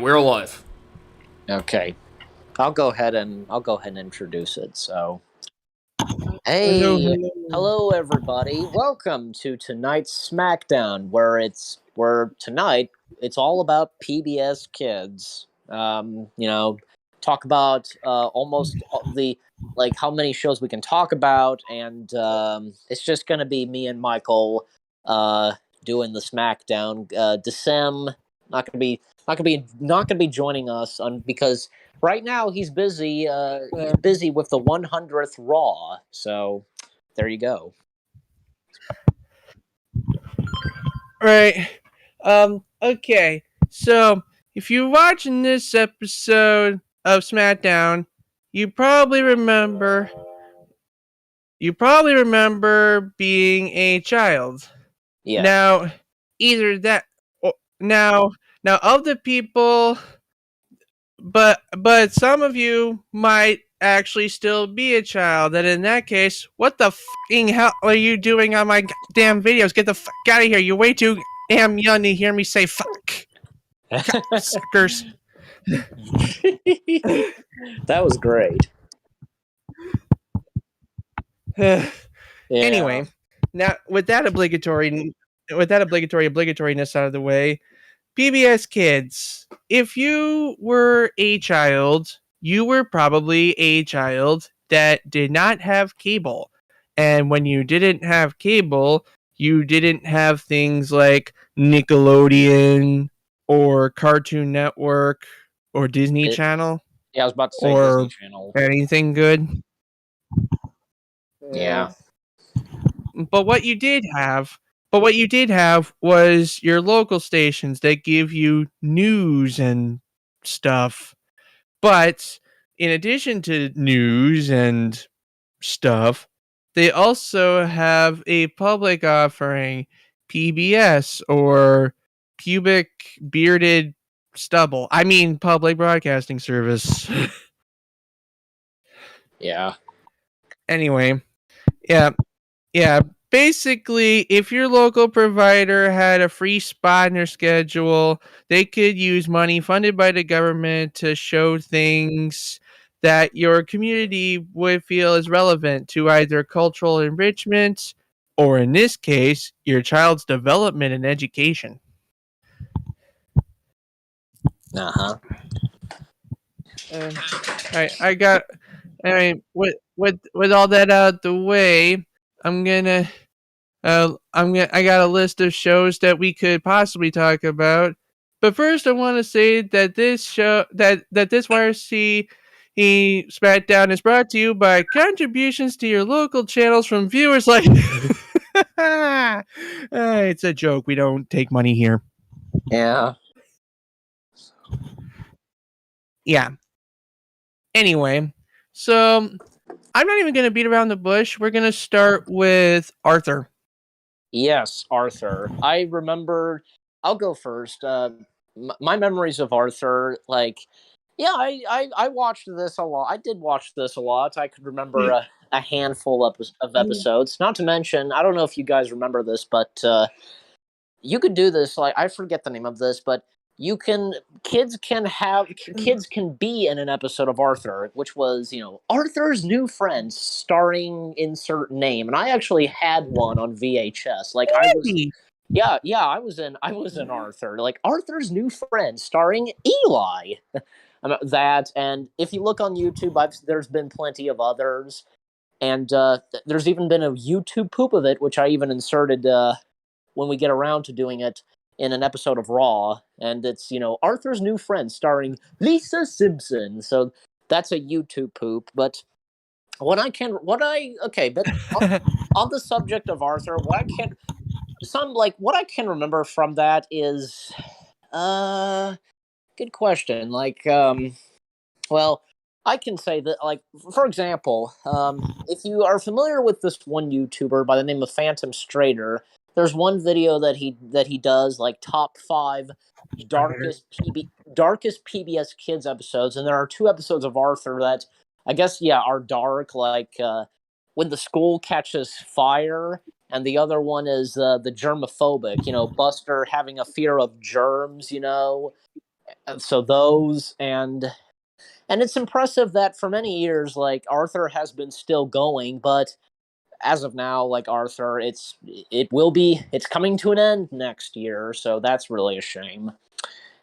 we're alive. Okay, I'll go ahead and introduce it. So, Hello, hey, hello. hello everybody. Welcome to tonight's SmackDown, where tonight it's all about PBS Kids. Talk about almost the how many shows we can talk about, and it's just gonna be me and Michael doing the SmackDown. Decem not gonna be joining us because right now he's busy. He's busy with the 100th Raw. So there you go. Right. Okay. So, if you're watching this episode of SmackDown, you probably remember being a child. Yeah. Now, either that or now of the people, but some of you might actually still be a child. And in that case, what the fucking hell are you doing on my damn videos? Get the fuck out of here! You're way too damn young to hear me say fuck. Suckers. That was great. Yeah. Anyway, now with that obligatoriness out of the way, PBS Kids, if you were a child, you were probably a child that did not have cable. And when you didn't have cable, you didn't have things like Nickelodeon or Cartoon Network or Disney Channel. Yeah, I was about to say or Disney Channel. Anything good. Yeah. But what you did have was your local stations that give you news and stuff. But in addition to news and stuff, they also have a public offering, PBS, or pubic bearded stubble. I mean, public broadcasting service. Yeah. Anyway, yeah. Basically, if your local provider had a free spot in their schedule, they could use money funded by the government to show things that your community would feel is relevant to either cultural enrichment or, in this case, your child's development and education. Uh-huh. With all that out the way, I got a list of shows that we could possibly talk about. But first, I want to say that this YRC SmackDown is brought to you by contributions to your local channels from viewers like. It's a joke. We don't take money here. Yeah. Yeah. Anyway, so I'm not even going to beat around the bush. We're going to start with Arthur. Yes, Arthur. I remember. I'll go first. My memories of Arthur, I watched this a lot. I did watch this a lot. I could remember a handful of episodes. Not to mention, I don't know if you guys remember this, but you could do this. I forget the name of this, but kids can be in an episode of Arthur, which was Arthur's New Friends, starring insert name, and I actually had one on VHS. I was in Arthur, Arthur's New Friends, starring Eli. That, and if you look on YouTube, there's been plenty of others, and there's even been a YouTube poop of it, which I even inserted when we get around to doing it in an episode of Raw, and it's Arthur's New Friend starring Lisa Simpson. So that's a YouTube poop. But but on the subject of Arthur, what I can remember from that is good question. Well, I can say that, for example, if you are familiar with this one YouTuber by the name of Phantom Strader, there's one video that he does, top 5 darkest PBS Kids episodes, and there are 2 episodes of Arthur that I guess are dark, when the school catches fire, and the other one is the germophobic, Buster having a fear of germs, So those and it's impressive that for many years, like Arthur has been still going, but as of now, like Arthur, it's coming to an end next year, so that's really a shame.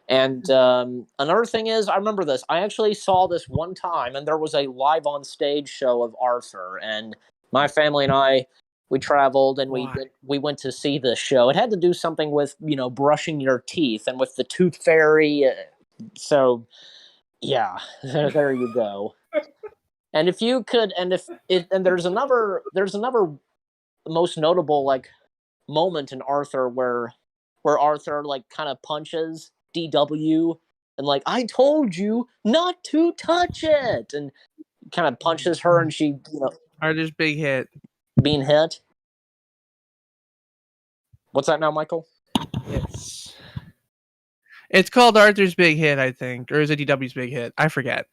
And another thing is, I remember this. I actually saw this one time, and there was a live on stage show of Arthur, and my family and I we traveled and Why? we went to see this show. It had to do something with brushing your teeth and with the tooth fairy. So yeah, there you go. And if you could, and if it, and there's another most notable like moment in Arthur where Arthur like kind of punches DW and like I told you not to touch it and kind of punches her and she Arthur's big hit. being hit. What's that now, Michael? Yes. It's called Arthur's Big Hit, I think, or is it DW's Big Hit? I forget.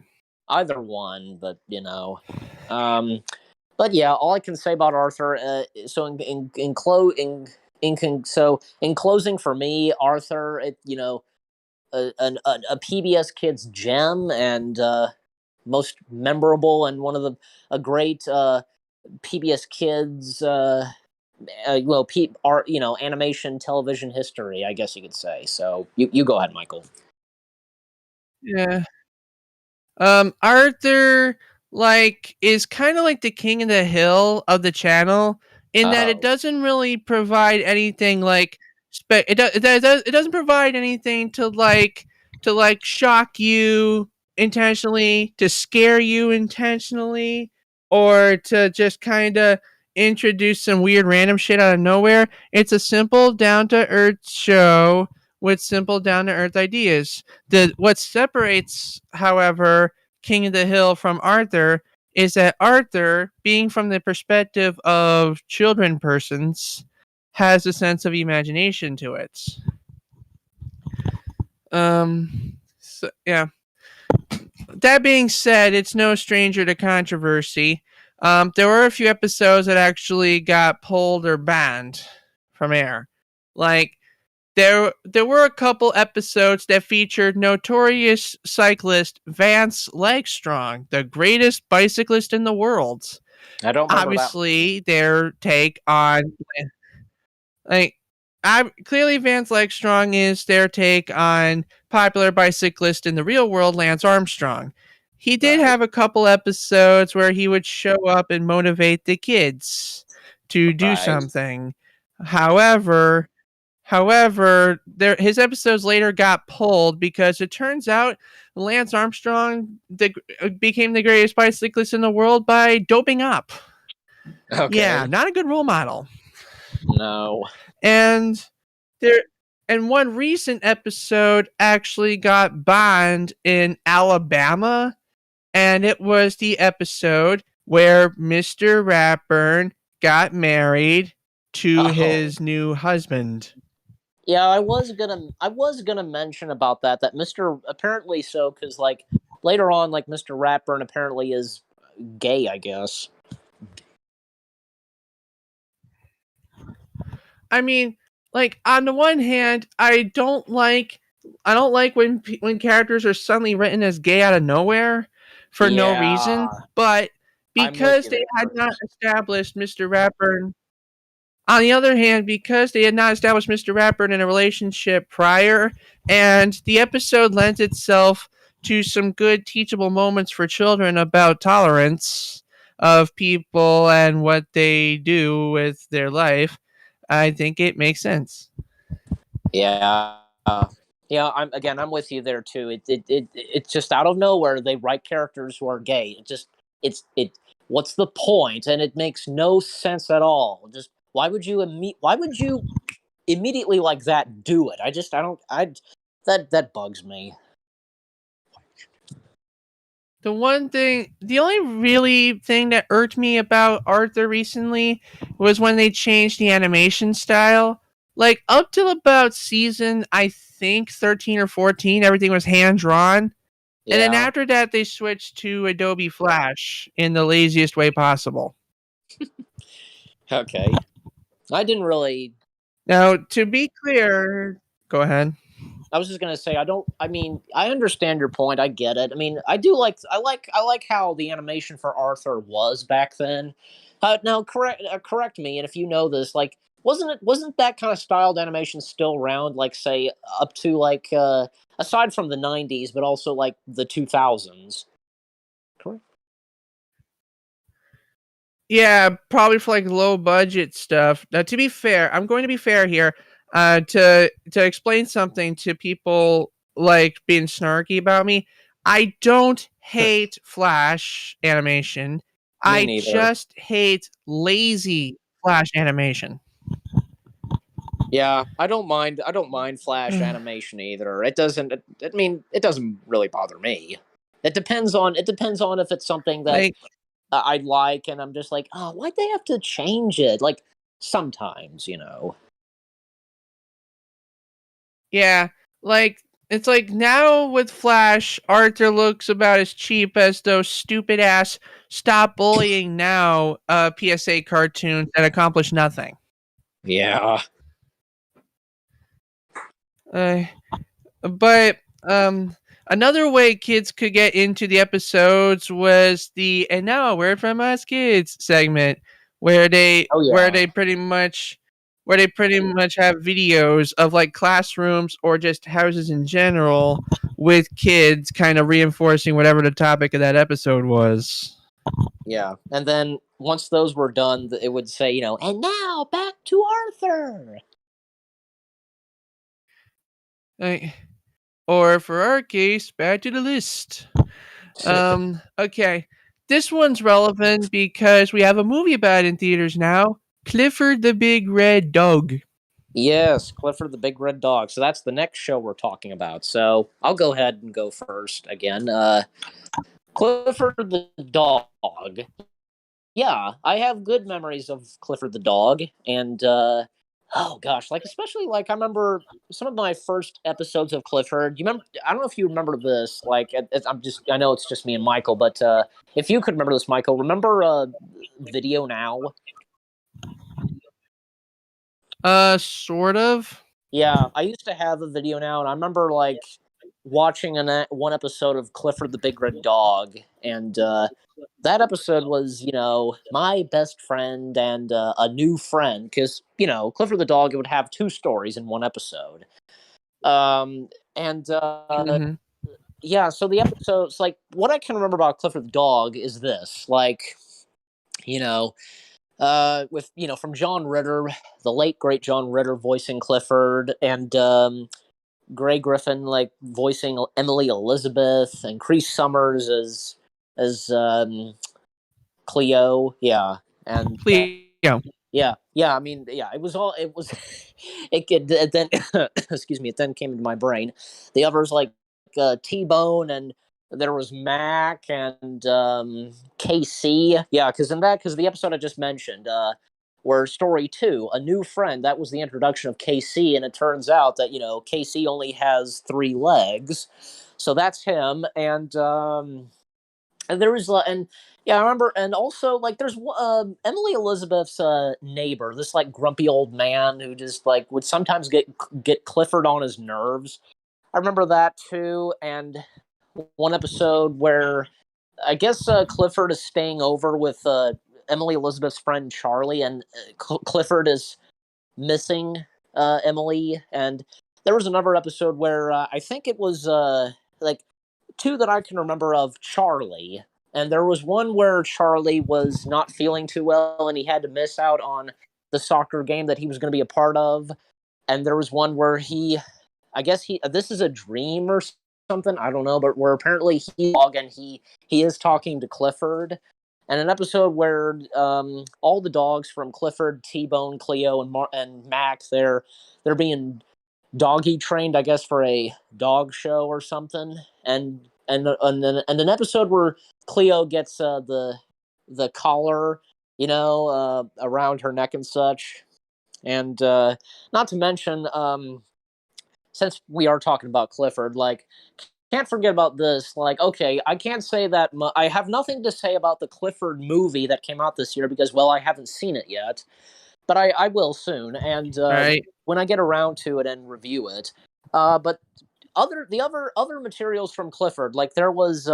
Either one, but but yeah, all I can say about Arthur. So in closing for me, Arthur, a PBS Kids gem and most memorable and one of a great PBS Kids animation television history, I guess you could say. So you go ahead, Michael. Yeah. Arthur is kind of like the king of the hill of the channel in that it doesn't really provide anything it doesn't provide anything to shock you intentionally, to scare you intentionally, or to just kind of introduce some weird random shit out of nowhere. It's a simple down to earth show with simple down to earth ideas. What separates, however, King of the Hill from Arthur is that Arthur, being from the perspective of children persons, has a sense of imagination to it. So, yeah. That being said, it's no stranger to controversy. There were a few episodes that actually got pulled or banned from air. Like, there were a couple episodes that featured notorious cyclist Vance Legstrong, the greatest bicyclist in the world. I don't remember Obviously, their take on clearly Vance Legstrong is their take on popular bicyclist in the real world, Lance Armstrong. He did have a couple episodes where he would show up and motivate the kids to do something. However, his episodes later got pulled because it turns out Lance Armstrong became the greatest bicyclist in the world by doping up. Okay. Yeah, not a good role model. No. And one recent episode actually got banned in Alabama, and it was the episode where Mr. Ratburn got married to his new husband. Yeah, I was gonna mention about that Mr. apparently so because like later on like Mr. Ratburn apparently is gay, I guess. I mean, like on the one hand, I don't like when characters are suddenly written as gay out of nowhere for no reason, but because they had not established Mr. Ratburn. On the other hand, because they had not established Mr. Ratburn in a relationship prior, and the episode lent itself to some good teachable moments for children about tolerance of people and what they do with their life, I think it makes sense. Yeah. Yeah, I'm with you there too. It's just out of nowhere they write characters who are gay. What's the point? And it makes no sense at all. Just why would you immediately like that do it? That bugs me. The only really thing that irked me about Arthur recently was when they changed the animation style. Like up till about season, I think 13 or 14, everything was hand drawn. Yeah. And then after that, they switched to Adobe Flash in the laziest way possible. Okay. I didn't really. Now, to be clear, go ahead. I was just gonna say I don't. I mean, I understand your point. I get it. I mean, I do like. I like how the animation for Arthur was back then. Now, correct me, and if you know this, like, wasn't that kind of styled animation still around? Like, say, up to like aside from the '90s, but also like the 2000s. Correct. Yeah, probably for like low budget stuff. Now, to be fair, I'm going to be fair here. To explain something to people like being snarky about me, I don't hate Flash animation. Me I neither. just hate lazy Flash animation. Yeah, I don't mind. I don't mind Flash animation either. It doesn't. I mean, it doesn't really bother me. It depends on. It depends on if it's something that Like, I like, and I'm just like, oh, why'd they have to change it? Like sometimes, you know. yeah, like it's like now with Flash, Arthur looks about as cheap as those stupid ass "Stop Bullying Now" PSA cartoons that accomplish nothing. Yeah. Uh, but another way kids could get into the episodes was the "And now a word from us kids" segment, Oh where yeah. they pretty much have videos of like classrooms or just houses in general with kids kind of reinforcing whatever the topic of that episode was. Yeah. And then once those were done, it would say, you know, and now back to Arthur. Like, or for our case, back to the list. Okay. This one's relevant because we have a movie about it in theaters now. Clifford the Big Red Dog. Yes, Clifford the Big Red Dog. So that's the next show we're talking about. So I'll go ahead and go first again. Clifford the Dog. Yeah, I have good memories of Clifford the dog, and oh gosh, like especially like I remember some of my first episodes of Clifford. You remember? I don't know if you remember this. Like, I know it's just me and Michael, but if you could remember this, Michael, remember Video Now? Sort of. Yeah, I used to have a Video Now, and I remember like watching one episode of Clifford the Big Red Dog, and that episode was, you know, my best friend and a new friend because you know Clifford the dog it would have two stories in one episode. And Hmm. yeah, so the episodes like what I can remember about Clifford the dog is this, like you know, with you know from John Ritter, the late great John Ritter voicing Clifford, and Gray Griffin like voicing Emily Elizabeth, and Crease Summers as Cleo, yeah, and Cleo. yeah. I mean, yeah, it was all it was. It then excuse me. It then came into my brain. The others like T Bone, and there was Mac and KC. Yeah, because the episode I just mentioned, where story two, a new friend, that was the introduction of KC, and it turns out that you know KC only has three legs, so that's him, and there was and yeah, I remember, and also like there's Emily Elizabeth's neighbor, this like grumpy old man who just like would sometimes get Clifford on his nerves. I remember that too, and one episode where I guess Clifford is staying over with Emily Elizabeth's friend Charlie, and Clifford is missing Emily, and there was another episode where I think it was like two that I can remember of Charlie. And there was one where Charlie was not feeling too well and he had to miss out on the soccer game that he was going to be a part of. And there was one where I guess this is a dream or something, I don't know, but where apparently he is talking to Clifford. And an episode where all the dogs from Clifford, T-Bone, Cleo, and Mac, they're being doggy trained, I guess, for a dog show or something. And an episode where Cleo gets the collar, you know, around her neck and such. And not to mention, since we are talking about Clifford, like can't forget about this. Like, okay, I can't say that I have nothing to say about the Clifford movie that came out this year because, well, I haven't seen it yet, but I will soon. And Right. when I get around to it and review it, But other materials from Clifford, like there was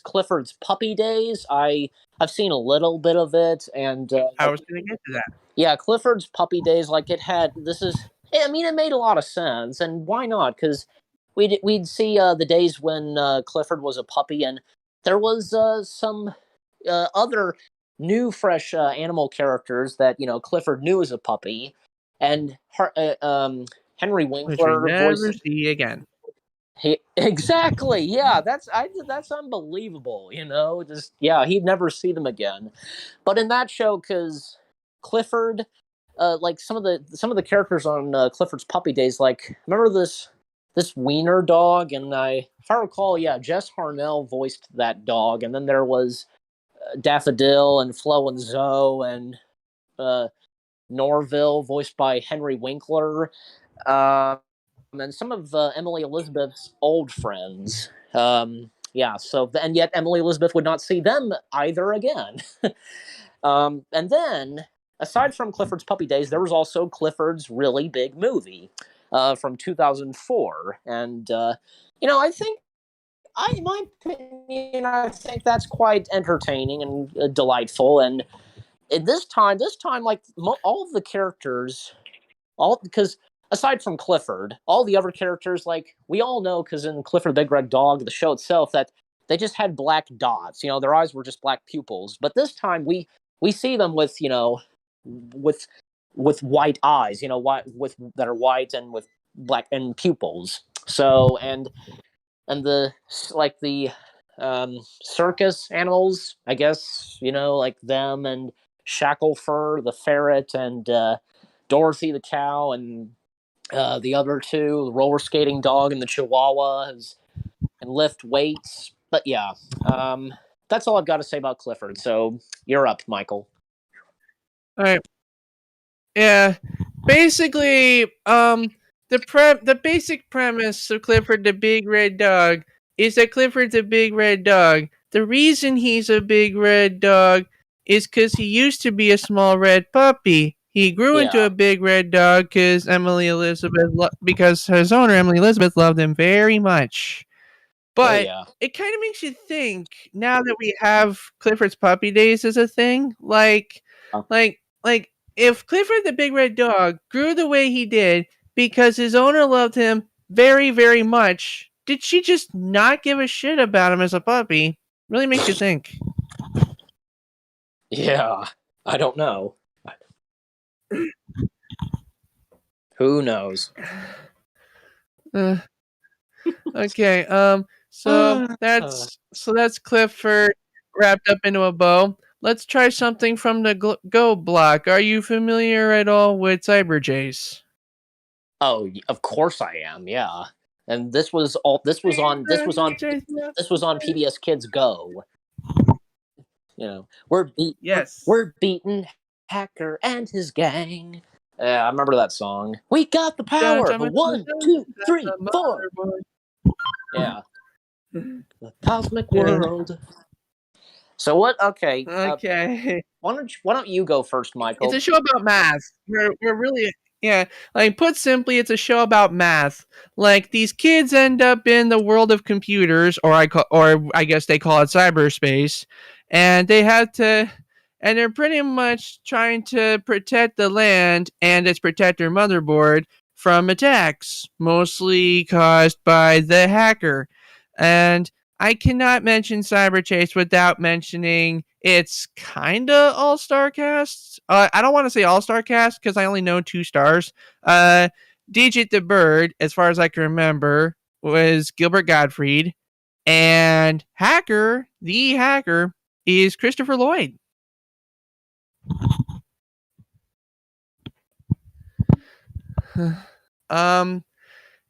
Clifford's Puppy Days. I've seen a little bit of it, and I was going to get to that. yeah, Clifford's Puppy Days, like it had this is. I mean, it made a lot of sense, and why not? Because we'd see the days when Clifford was a puppy, and there was some other new, fresh animal characters that Clifford knew as a puppy, and Henry Which we Winkler never voiced. see again. Exactly, yeah, that's unbelievable. Just he'd never see them again. But in that show, because Clifford, like some of the characters on Clifford's Puppy Days, like remember this wiener dog, and if I recall, yeah, Jess Harnell voiced that dog, and then there was Daffodil and Flo and Zoe and uh, Norville, voiced by Henry Winkler, and some of Emily Elizabeth's old friends. Yeah, so and yet Emily Elizabeth would not see them either again. And then, aside from Clifford's Puppy Days, there was also Clifford's really big movie from 2004, and I think in my opinion, I think that's quite entertaining and delightful. And this time, like all of the characters, all because aside from Clifford, all the other characters, like we all know, because in Clifford the Big Red Dog, the show itself, that they just had black dots. Their eyes were just black pupils. But this time, we see them with with with white eyes. With that are white and with black and pupils. So and the circus animals, I guess, like them and Shacklefur the ferret and Dorothy the cow and the other two, the roller skating dog and the Chihuahua, and lift weights. But yeah, that's all I've got to say about Clifford. So you're up, Michael. All right. Yeah. Basically, the basic premise of Clifford the Big Red Dog is that Clifford's a big red dog. The reason he's a big red dog is because he used to be a small red puppy. He grew into Yeah. a big red dog because his owner Emily Elizabeth loved him very much. Oh But yeah. it kind of makes you think now that we have Clifford's Puppy Days as a thing, like if Clifford the Big Red Dog grew the way he did because his owner loved him very, very much, did she just not give a shit about him as a puppy? Really makes you think. Yeah. I don't know. Who knows? Uh, okay. So that's Clifford wrapped up into a bow. Let's try something from the Go block. Are you familiar at all with Cyber Jace? Oh, of course I am. Yeah. And this was all. This was on PBS Kids Go. Yes. We're beating Hacker and his gang. Yeah, I remember that song. We got the Don't power. tell me One, two, that's three, the four. motherboard. Yeah, the cosmic world. So what? Okay. Okay. Why don't you go first, It's Michael? a show about math. We're really yeah. Like put simply, it's a show about math. Like these kids end up in the world of computers, or I guess they call it cyberspace, and they're pretty much trying to protect the land and its protector motherboard from attacks, mostly caused by the hacker. And I cannot mention Cyber Chase without mentioning it's kinda all star cast. I don't want to say all star cast because I only know 2 stars. Digit the Bird, as far as I can remember, was Gilbert Gottfried, and the hacker, is Christopher Lloyd. um.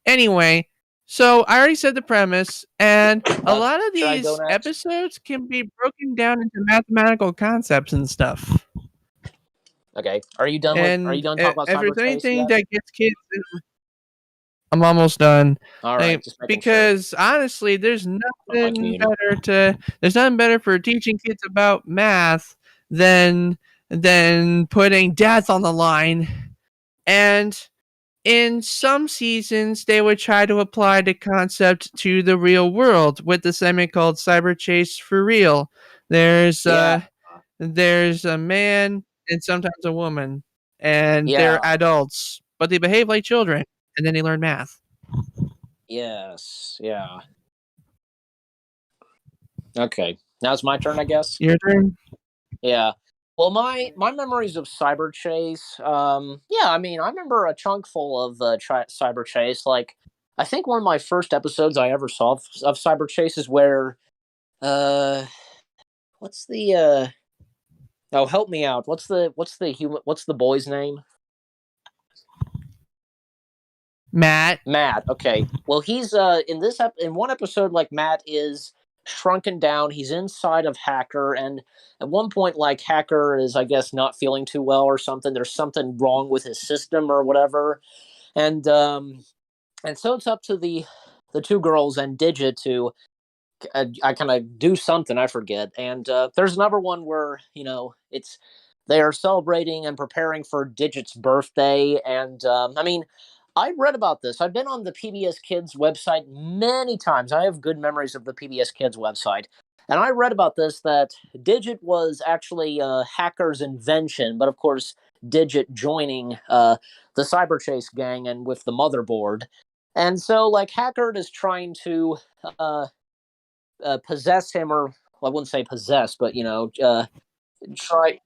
Anyway, so I already said the premise, and a lot of Should I go these next? episodes can be broken down into mathematical concepts and stuff. Okay. Are you done with? Are you And done if talking about there's Cyber Chase anything yet? that gets kids, I'm almost done. All right. Like, Just making sure. because honestly, Not my community. there's nothing better for teaching kids about math than putting death on the line. And in some seasons, they would try to apply the concept to the real world with the segment called Cyber Chase for Real. There's Yeah, there's a man and sometimes a woman, and yeah, they're adults, but they behave like children, and then they learn math. yes, yeah. Okay, now it's my turn, I guess. Your turn. Yeah. Well, my memories of Cyber Chase, yeah, I mean, I remember a chunk full of Cyber Chase. Like, I think one of my first episodes I ever saw of Cyber Chase is where, uh, what's the oh, help me out. What's the boy's name? Matt. Matt. Okay. Well, he's in one episode, like, Matt is shrunken down. He's inside of Hacker, and at one point, like, Hacker is, I guess, not feeling too well or something. There's something wrong with his system or whatever, and so it's up to the two girls and Digit to I kind of do something, I forget. And there's another one where it's they are celebrating and preparing for Digit's birthday, and I mean, I read about this. I've been on the PBS Kids website many times. I have good memories of the PBS Kids website. And I read about this that Digit was actually Hacker's invention, but of course, Digit joining the Cyber Chase gang and with the motherboard. And so, like, Hacker is trying to uh, possess him, or well, I wouldn't say possess, but try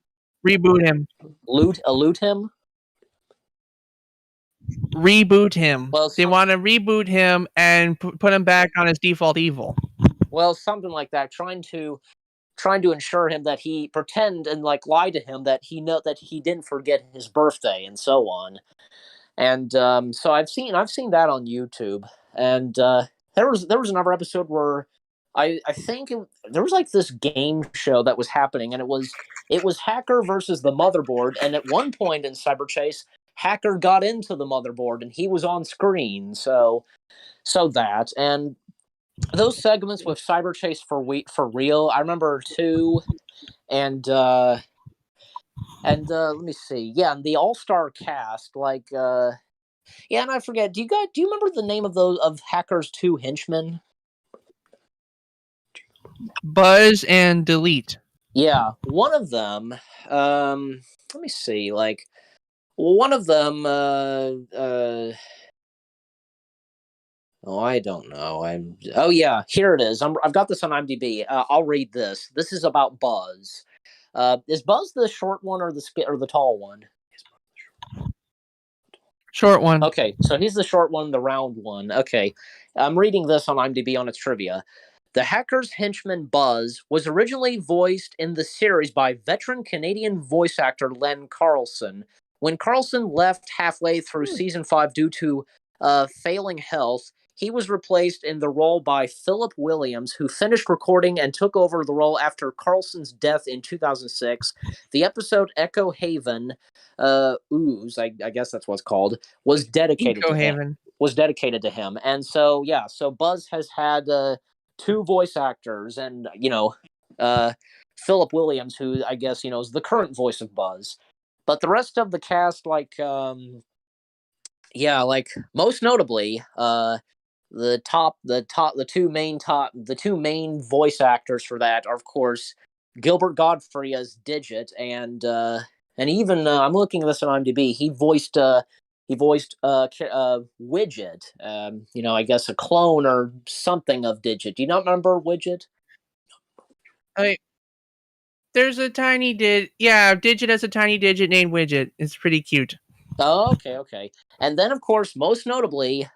Reboot him. loot him. Reboot him. Well, They want to reboot him and put him back on his default evil. well, something like that. Trying to ensure him that he pretend and, like, lie to him that he didn't forget his birthday and so on. And so I've seen that on YouTube. And there was another episode where I think there was, like, this game show that was happening, and it was Hacker versus the motherboard. And at one point in Cyber Chase, Hacker got into the motherboard and he was on screen. So that, and those segments with Cyber Chase for real, I remember too. And let me see, yeah, and the All Star cast, like, yeah, and I forget. Do you remember the name of Hacker's two henchmen? Buzz and Delete. Yeah, one of them. Let me see. Like, one of them. Oh, I don't know. Oh, yeah, here it is. I've got this on IMDb. I'll read this. This is about Buzz. Is Buzz the short one or the tall one? Short one. Okay, so he's the short one, the round one. Okay, I'm reading this on IMDb on its trivia. The Hacker's henchman Buzz was originally voiced in the series by veteran Canadian voice actor Len Carlson. When Carlson left halfway through season 5 due to failing health, he was replaced in the role by Philip Williams, who finished recording and took over the role after Carlson's death in 2006. The episode Echo Haven, Ooze, I guess that's what it's called, was dedicated to him. And so, yeah, so Buzz has had two voice actors, and Philip Williams, who I guess is the current voice of Buzz. But the rest of the cast, like, yeah, like, most notably, the two main voice actors for that are, of course, Gilbert Godfrey as Digit, and even I'm looking at this on IMDb. He voiced Widget. I guess a clone or something of Digit. Do you not remember Widget? There's a tiny Digit has a tiny Digit named Widget. It's pretty cute. Oh, okay. And then, of course, most notably,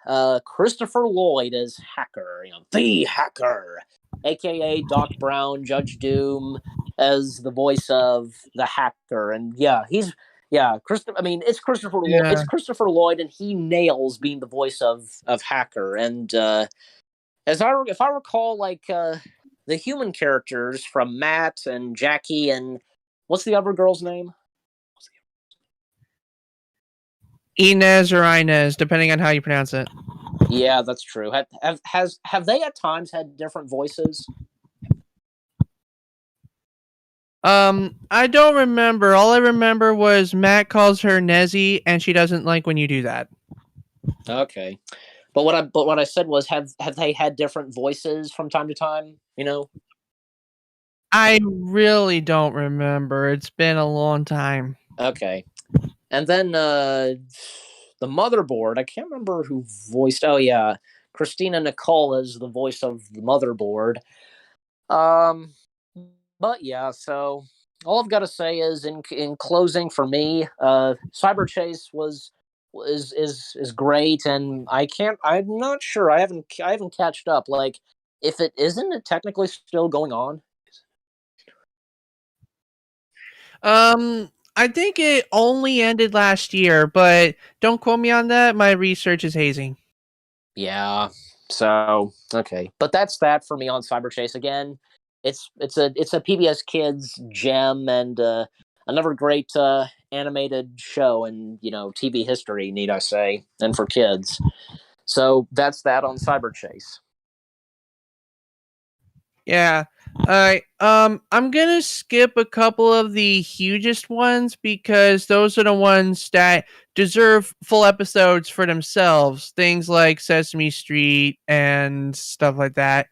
Christopher Lloyd as Hacker, the Hacker, aka Doc Brown, Judge Doom, as the voice of the Hacker. And yeah, it's Christopher. Yeah. It's Christopher Lloyd, and he nails being the voice of Hacker. And if I recall, like, the human characters from Matt and Jackie and what's the other girl's name? Inez or Inez, depending on how you pronounce it. Yeah, that's true. Have they at times had different voices? I don't remember. All I remember was Matt calls her Nezzy, and she doesn't like when you do that. Okay. But what I said was, have they had different voices from time to time? I really don't remember. It's been a long time. Okay. And then the motherboard. I can't remember who voiced. Oh yeah, Christina Nicole is the voice of the motherboard. Um, but yeah. So all I've got to say is, in closing, for me, Cyber Chase is great, and I can't. I'm not sure. I haven't catched up. Like, if it isn't it technically still going on? I think it only ended last year, but don't quote me on that. My research is hazy. Yeah. So okay, but that's that for me on Cyber Chase. Again, it's a PBS Kids gem, and another great animated show in TV history, need I say, and for kids. So that's that on Cyber Chase. Yeah. All right. I'm gonna skip a couple of the hugest ones because those are the ones that deserve full episodes for themselves. Things like Sesame Street and stuff like that.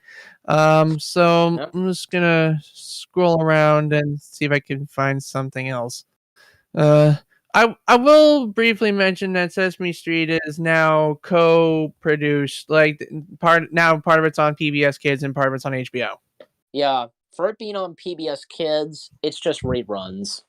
So Yep. I'm just gonna scroll around and see if I can find something else. Uh, I will briefly mention that Sesame Street is now co-produced, like part of it's on PBS Kids and part of it's on HBO. Yeah, for it being on PBS Kids, it's just reruns.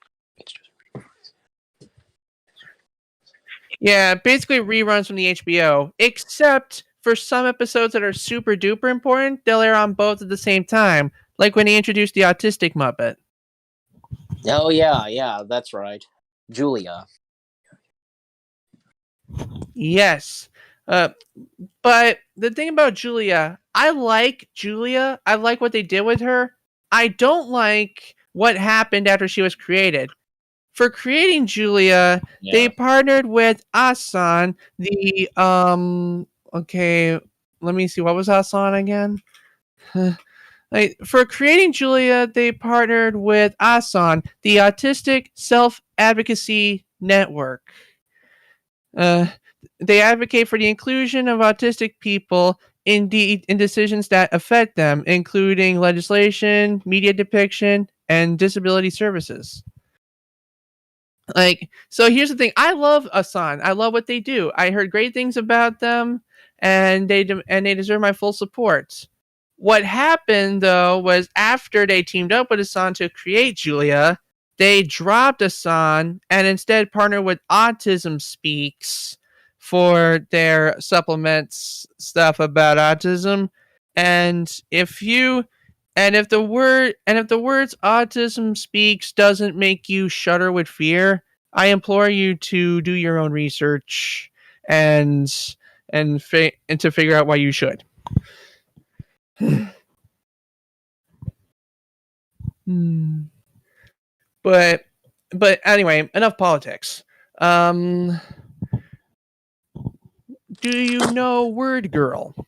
Yeah, basically reruns from the HBO, except for some episodes that are super duper important, they'll air on both at the same time, like when he introduced the autistic Muppet. Oh yeah, yeah, that's right. Julia. Yes. Uh, but the thing about Julia, I like Julia. I like what they did with her. I don't like what happened after she was created. For creating Julia, they Yeah. partnered with Asan, the okay, let me see, what was Asan again? Like, for creating Julia, they partnered with Asan, the Autistic Self Advocacy Network. Uh, they advocate for the inclusion of autistic people in decisions that affect them, including legislation, media depiction, and disability services. Like, so here's the thing: I love Asan. I love what they do. I heard great things about them, and they deserve my full support. What happened though was after they teamed up with Asan to create Julia, they dropped Asan and instead partnered with Autism Speaks for their supplements stuff about autism. And if the words autism speaks doesn't make you shudder with fear, I implore you to do your own research and and to figure out why you should. Hmm. But anyway, enough politics. Um, do you know Word Girl?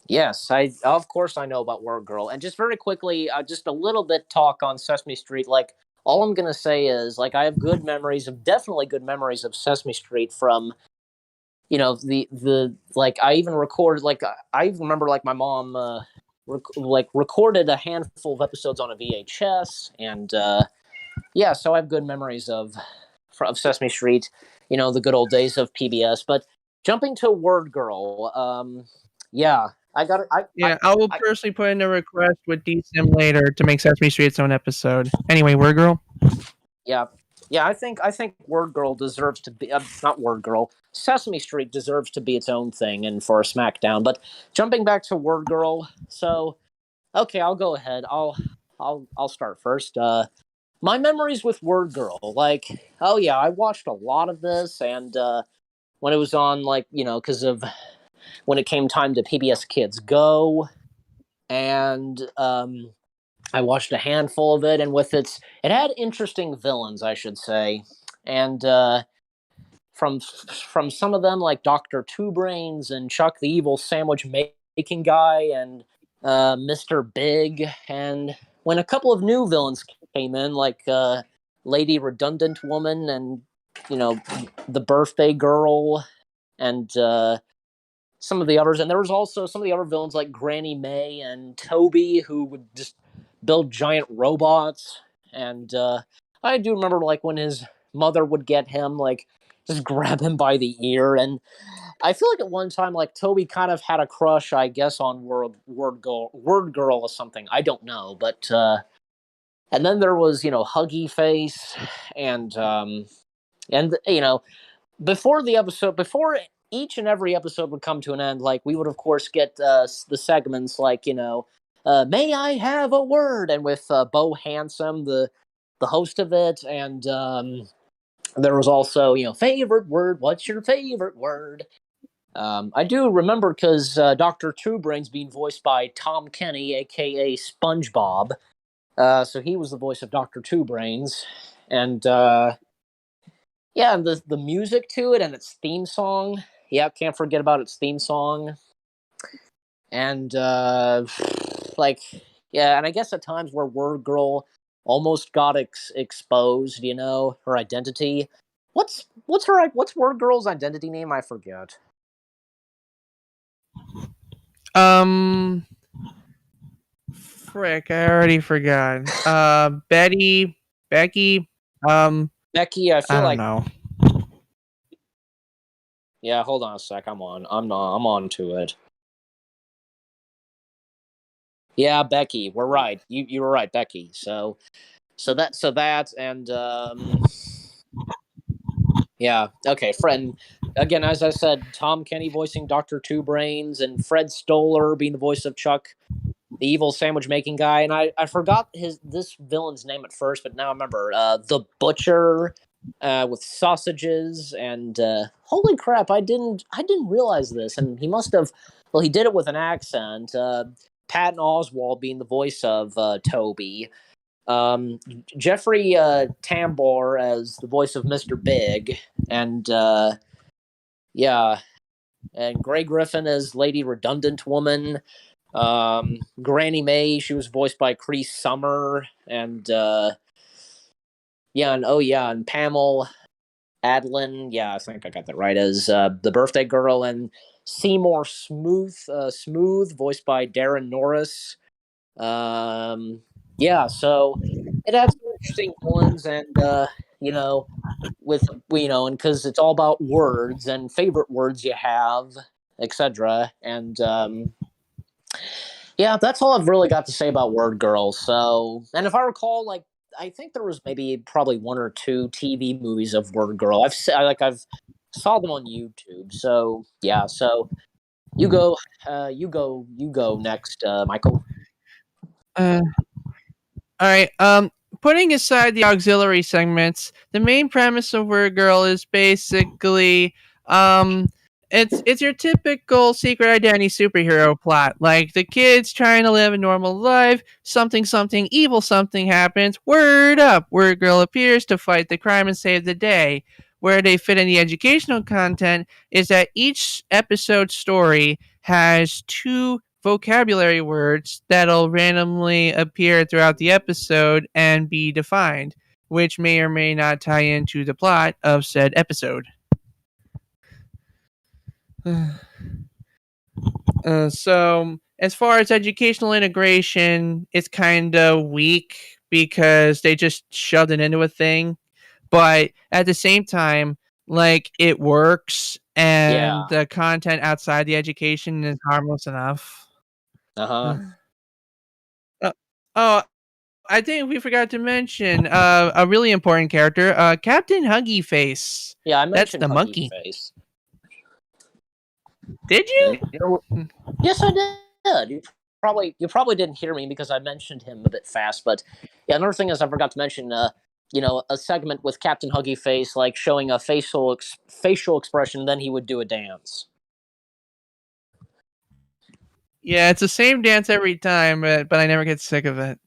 Yes, I of course I know about Word Girl. And just very quickly, just a little bit talk on Sesame Street. Like, all I'm gonna say is, like, I have definitely good memories of Sesame Street from the like, I even recorded, like, I even remember, like, my mom recorded a handful of episodes on a VHS. And yeah, so I have good memories of Sesame Street, the good old days of PBS. But jumping to Word Girl, yeah, I got it. Yeah, I will personally put in a request with DSIM later to make Sesame Street its own episode. Anyway, Word Girl. Yeah, yeah. I think Word Girl deserves to be, not Word Girl. Sesame Street deserves to be its own thing, and for a SmackDown. But jumping back to Word Girl, so okay, I'll go ahead. I'll start first. My memories with Word Girl, like, oh yeah, I watched a lot of this, and when it was on, like, because of when it came time to PBS Kids Go, and I watched a handful of it, and it had interesting villains, I should say. And from some of them, like Doctor Two Brains and Chuck the Evil Sandwich Making Guy, and Mr. Big, and when a couple of new villains came in, like Lady Redundant Woman, and you know the Birthday Girl, and some of the others. And there was also some of the other villains like Granny May and Toby, who would just build giant robots. And I do remember like when his mother would get him, like just grab him by the ear. And I feel like at one time, like Toby kind of had a crush, I guess, on Word Girl or something. I don't know, but and then there was Huggy Face, and before each and every episode would come to an end, like we would of course get the segments like may I have a word, and with Bo Handsome, the host of it, and there was also favorite word. What's your favorite word? I do remember because Dr. Two Brains being voiced by Tom Kenny, aka SpongeBob. So he was the voice of Dr. Two Brains, and yeah, and the music to it and its theme song. Yeah, can't forget about its theme song. And like yeah, and I guess at times where Word Girl almost got exposed, her identity. What's Word Girl's identity name? I forget. Frick, I already forgot. Becky. Becky, I I feel don't like. know. Yeah, hold on a sec. I'm on to it. Yeah, Becky. We're right. You were right, Becky. So that and yeah. Okay, friend. Again, as I said, Tom Kenny voicing Dr. Two Brains, and Fred Stoller being the voice of Chuck, the evil sandwich making guy. And I forgot this villain's name at first, but now I remember. The Butcher, with sausages, and holy crap, I didn't realize this, and he must have. Well, he did it with an accent. Patton Oswalt being the voice of Toby. Jeffrey Tambor as the voice of Mr. Big, and yeah, and Grey Griffin as Lady Redundant Woman. Granny May, she was voiced by Cree Summer, and yeah, and and Pamela Adlin, yeah, I think I got that right, as the birthday girl, and Seymour Smooth, voiced by Darren Norris. Yeah, so it had some interesting villains, and with and because it's all about words and favorite words you have, etc. And yeah, that's all I've really got to say about Word Girl. So, and if I recall, like I think there was probably one or two TV movies of Word Girl. I've saw them on YouTube. So yeah, so you go, you go next, Michael. All right. Putting aside the auxiliary segments, the main premise of Word Girl is basically it's your typical secret identity superhero plot. Like the kid's trying to live a normal life, something evil something happens, word up, Word Girl appears to fight the crime and save the day. Where they fit in the educational content is that each episode story has two vocabulary words that'll randomly appear throughout the episode and be defined, which may or may not tie into the plot of said episode. So, as far as educational integration, it's kind of weak because they just shoved it into a thing. But at the same time, like it works, and the content outside the education is harmless enough. Uh-huh. Oh, I think we forgot to mention a really important character, Captain Huggy Face. Yeah, I That's mentioned the Huggy monkey. Face. Did you? Yes, I did. You probably didn't hear me because I mentioned him a bit fast. But yeah, another thing is I forgot to mention. A segment with Captain Huggy Face, like showing a facial expression, then he would do a dance. Yeah, it's the same dance every time, but I never get sick of it.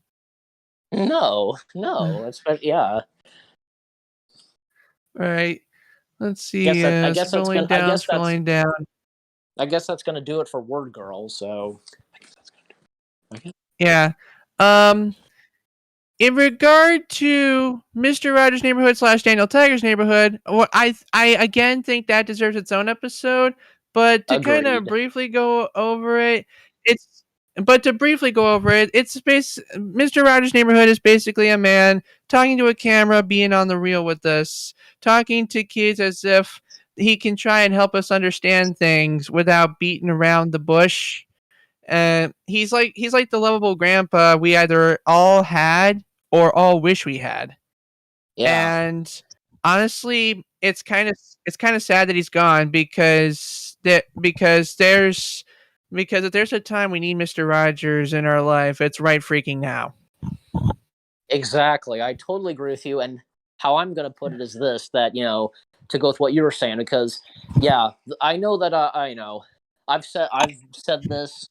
No, that's yeah. Right. Let's see. I guess that's Scrolling down. I guess that's gonna do it for Word Girl. So Yeah. Um. in regard to Mr. Rogers' Neighborhood / Daniel Tiger's Neighborhood, I again think that deserves its own episode. But to kind of Agreed. briefly go over it, it's Mr. Rogers' Neighborhood is basically a man talking to a camera, being on the reel with us, talking to kids as if he can try and help us understand things without beating around the bush. He's like the lovable grandpa we either all had or all wish we had. Yeah, And honestly, it's kind of sad that he's gone because if there's a time we need Mr. Rogers in our life, it's right freaking now. exactly. I totally agree with you. And how I'm going to put it is this: that to go with what you were saying, because yeah, I know that I've said this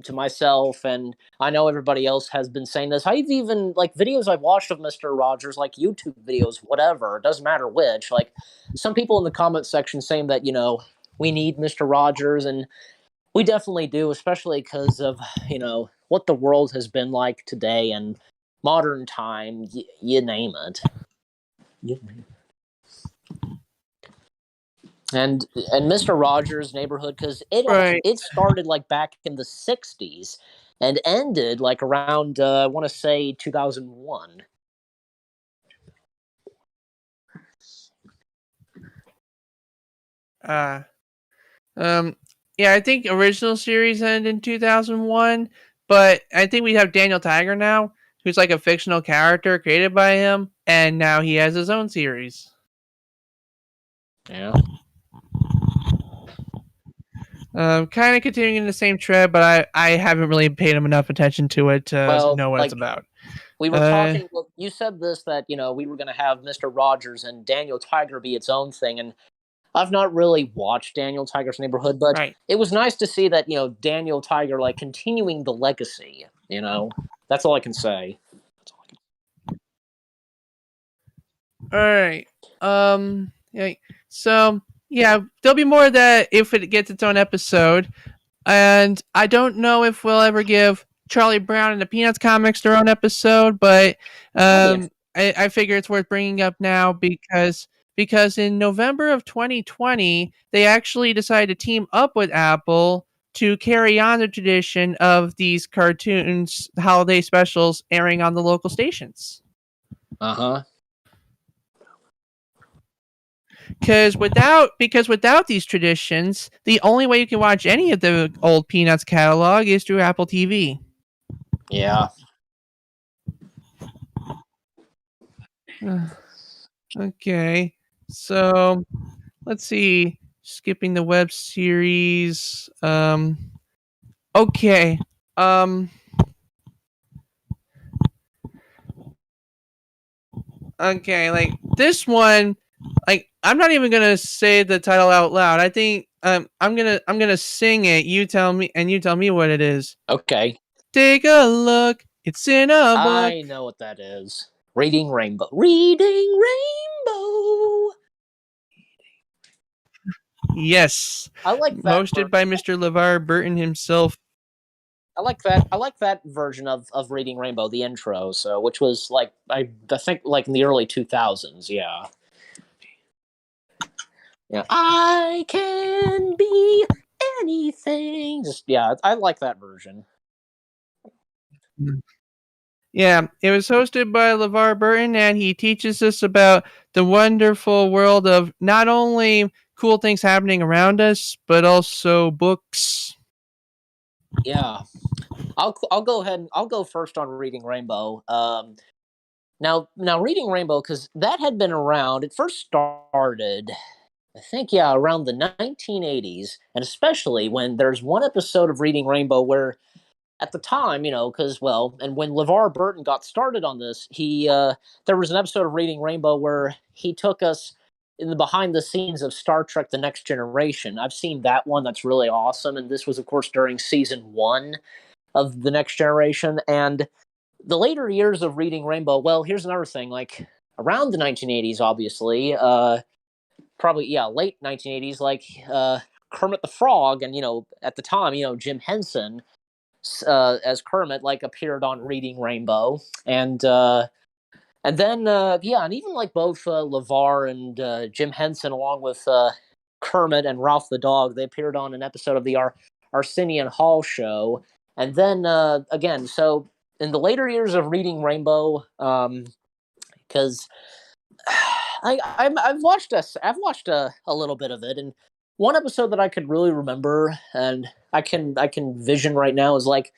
to myself, and I know everybody else has been saying this. I've even like videos I've watched of Mr. Rogers, like YouTube videos, whatever. It doesn't matter which. Like some people in the comment section saying that we need Mr. Rogers, and we definitely do, especially because of what the world has been like today and modern time. You name it. And Mr. Rogers' Neighborhood, because Right. it started like back in the '60s and ended like around I want to say 2001. Uh yeah, I think original series ended in 2001, but I think we have Daniel Tiger now, who's like a fictional character created by him, and now he has his own series. Yeah. Kind of continuing in the same thread, but I haven't really paid him enough attention to it to Well, know what it's like about. we were Uh, talking, well, you said this that we were going to have Mr. Rogers and Daniel Tiger be its own thing, and I've not really watched Daniel Tiger's Neighborhood, but right. it was nice to see that Daniel Tiger like continuing the legacy. That's all I can say. All right. Yeah. So yeah, there'll be more of that if it gets its own episode. And I don't know if we'll ever give Charlie Brown and the Peanuts comics their own episode, but That'd I figure it's worth bringing up now because in November of 2020 they actually decided to team up with Apple to carry on the tradition of these cartoons holiday specials airing on the local stations. Uh-huh. Because without these traditions, the only way you can watch any of the old Peanuts catalog is through Apple TV. Yeah. Okay, so let's see. Skipping the web series. Okay. Okay. Like this one. Like I'm not even gonna say the title out loud. I think I'm gonna sing it. You tell me what it is. Okay. Take a look. It's in a book. I know what that is. Reading Rainbow. Reading Rainbow. Yes. I like that Hosted by Mr. LeVar Burton himself. I like that version of Reading Rainbow, the intro. So, which was like I think like in the early 2000s. Yeah. Yeah. I can be anything. Just yeah, I like that version. Yeah, it was hosted by LeVar Burton, and he teaches us about the wonderful world of not only cool things happening around us, but also books. Yeah. I'll go ahead and I'll go first on Reading Rainbow. Now Reading Rainbow, because that had been around. It first started, I think, yeah, around the 1980s, and especially when there's one episode of Reading Rainbow where, at the time, because and when LeVar Burton got started on this, he there was an episode of Reading Rainbow where he took us in the behind the scenes of Star Trek: The Next Generation. I've seen that one. That's really awesome, and this was, of course, during season 1 of The Next Generation, and the later years of Reading Rainbow. Well, here's another thing. Like around the 1980s, obviously, probably yeah, late 1980s, like Kermit the Frog, and at the time, Jim Henson. as Kermit, like appeared on Reading Rainbow, and then yeah, and even like both LeVar and Jim Henson, along with Kermit and Ralph the dog, they appeared on an episode of the Arsenio Hall show, and then again, so in the later years of Reading Rainbow, because I've watched a little bit of it, and one episode that I could really remember, and I can vision right now, is like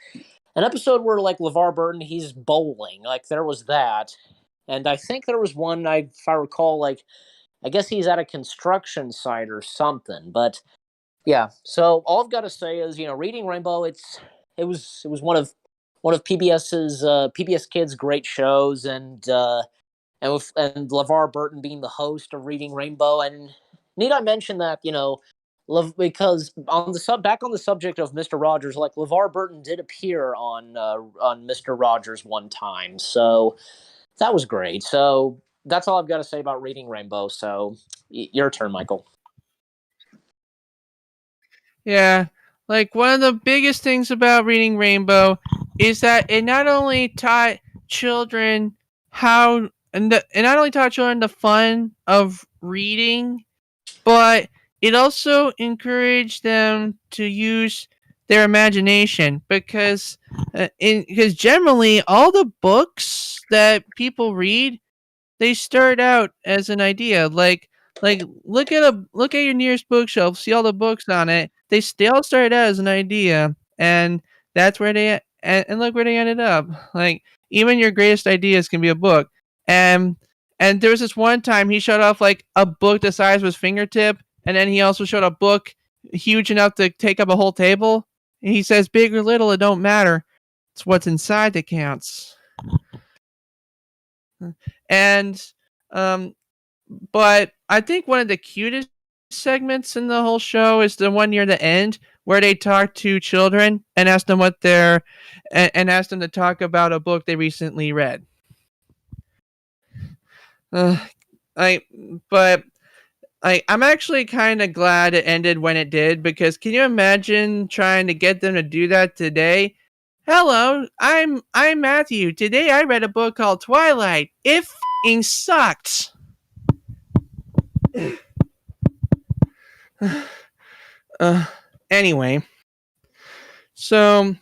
an episode where like LeVar Burton, he's bowling. Like there was that, and I think there was one, if I recall, like I guess he's at a construction site or something. But yeah, so all I've got to say is, Reading Rainbow. It was one of PBS's PBS Kids great shows, and LeVar Burton being the host of Reading Rainbow. And need I mention that, because back on the subject of Mr. Rogers, like LeVar Burton did appear on Mr. Rogers one time, so that was great. So that's all I've got to say about Reading Rainbow. So your turn, Michael. Yeah, like one of the biggest things about Reading Rainbow is that it not only taught children it not only taught children the fun of reading, but it also encouraged them to use their imagination, because generally all the books that people read, they start out as an idea. Like look at your nearest bookshelf, see all the books on it. They all started out as an idea, and that's where and look where they ended up. Like even your greatest ideas can be a book. And there was this one time he showed off like a book the size of his fingertip, and then he also showed a book huge enough to take up a whole table. And he says, big or little, it don't matter. It's what's inside that counts. And but I think one of the cutest segments in the whole show is the one near the end where they talk to children and ask them and ask them to talk about a book they recently read. I'm actually kind of glad it ended when it did, because can you imagine trying to get them to do that today? Hello, I'm Matthew. Today I read a book called Twilight. It f***ing sucked. Anyway, so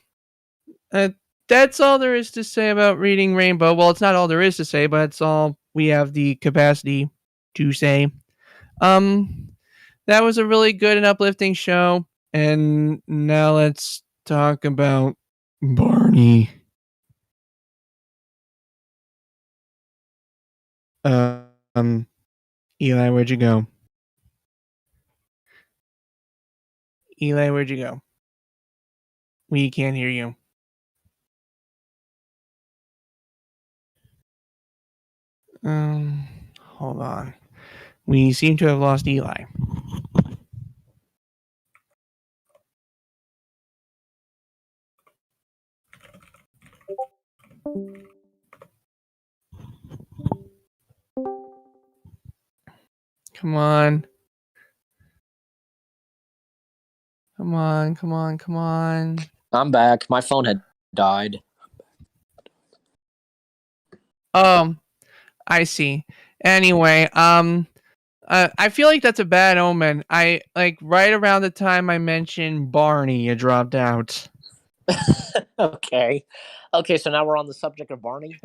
that's all there is to say about Reading Rainbow. Well, it's not all there is to say, but it's all we have the capacity to say. That was a really good and uplifting show, and now let's talk about Barney. Eli, where'd you go? Eli, where'd you go? We can't hear you. Hold on. We seem to have lost Eli. Come on. Come on. I'm back. My phone had died. I see. Anyway, I feel like that's a bad omen. I like right around the time I mentioned Barney, you dropped out. Okay, so now we're on the subject of Barney.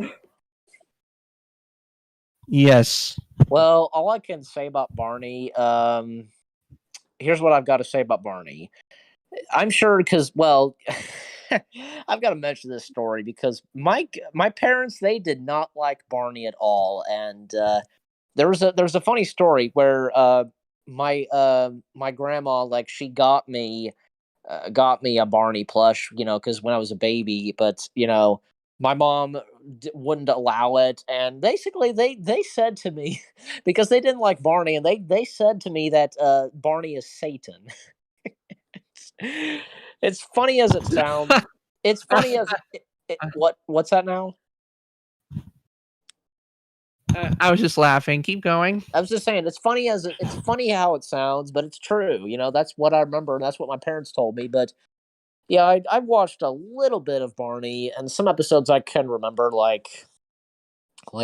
Yes. Well, all I can say about Barney, here's what I've got to say about Barney. I'm sure because, well, I've got to mention this story because my parents, they did not like Barney at all, and there's a funny story where my grandma, like, she got me a Barney plush, because when I was a baby, but my mom wouldn't allow it, and basically they said to me because they didn't like Barney, and they said to me that Barney is Satan. It's funny as it sounds. It's funny as what's that now? I was just laughing. Keep going. I was just saying it's funny how it sounds, but it's true. That's what I remember. That's what my parents told me. But Yeah, I've watched a little bit of Barney, and some episodes I can remember, like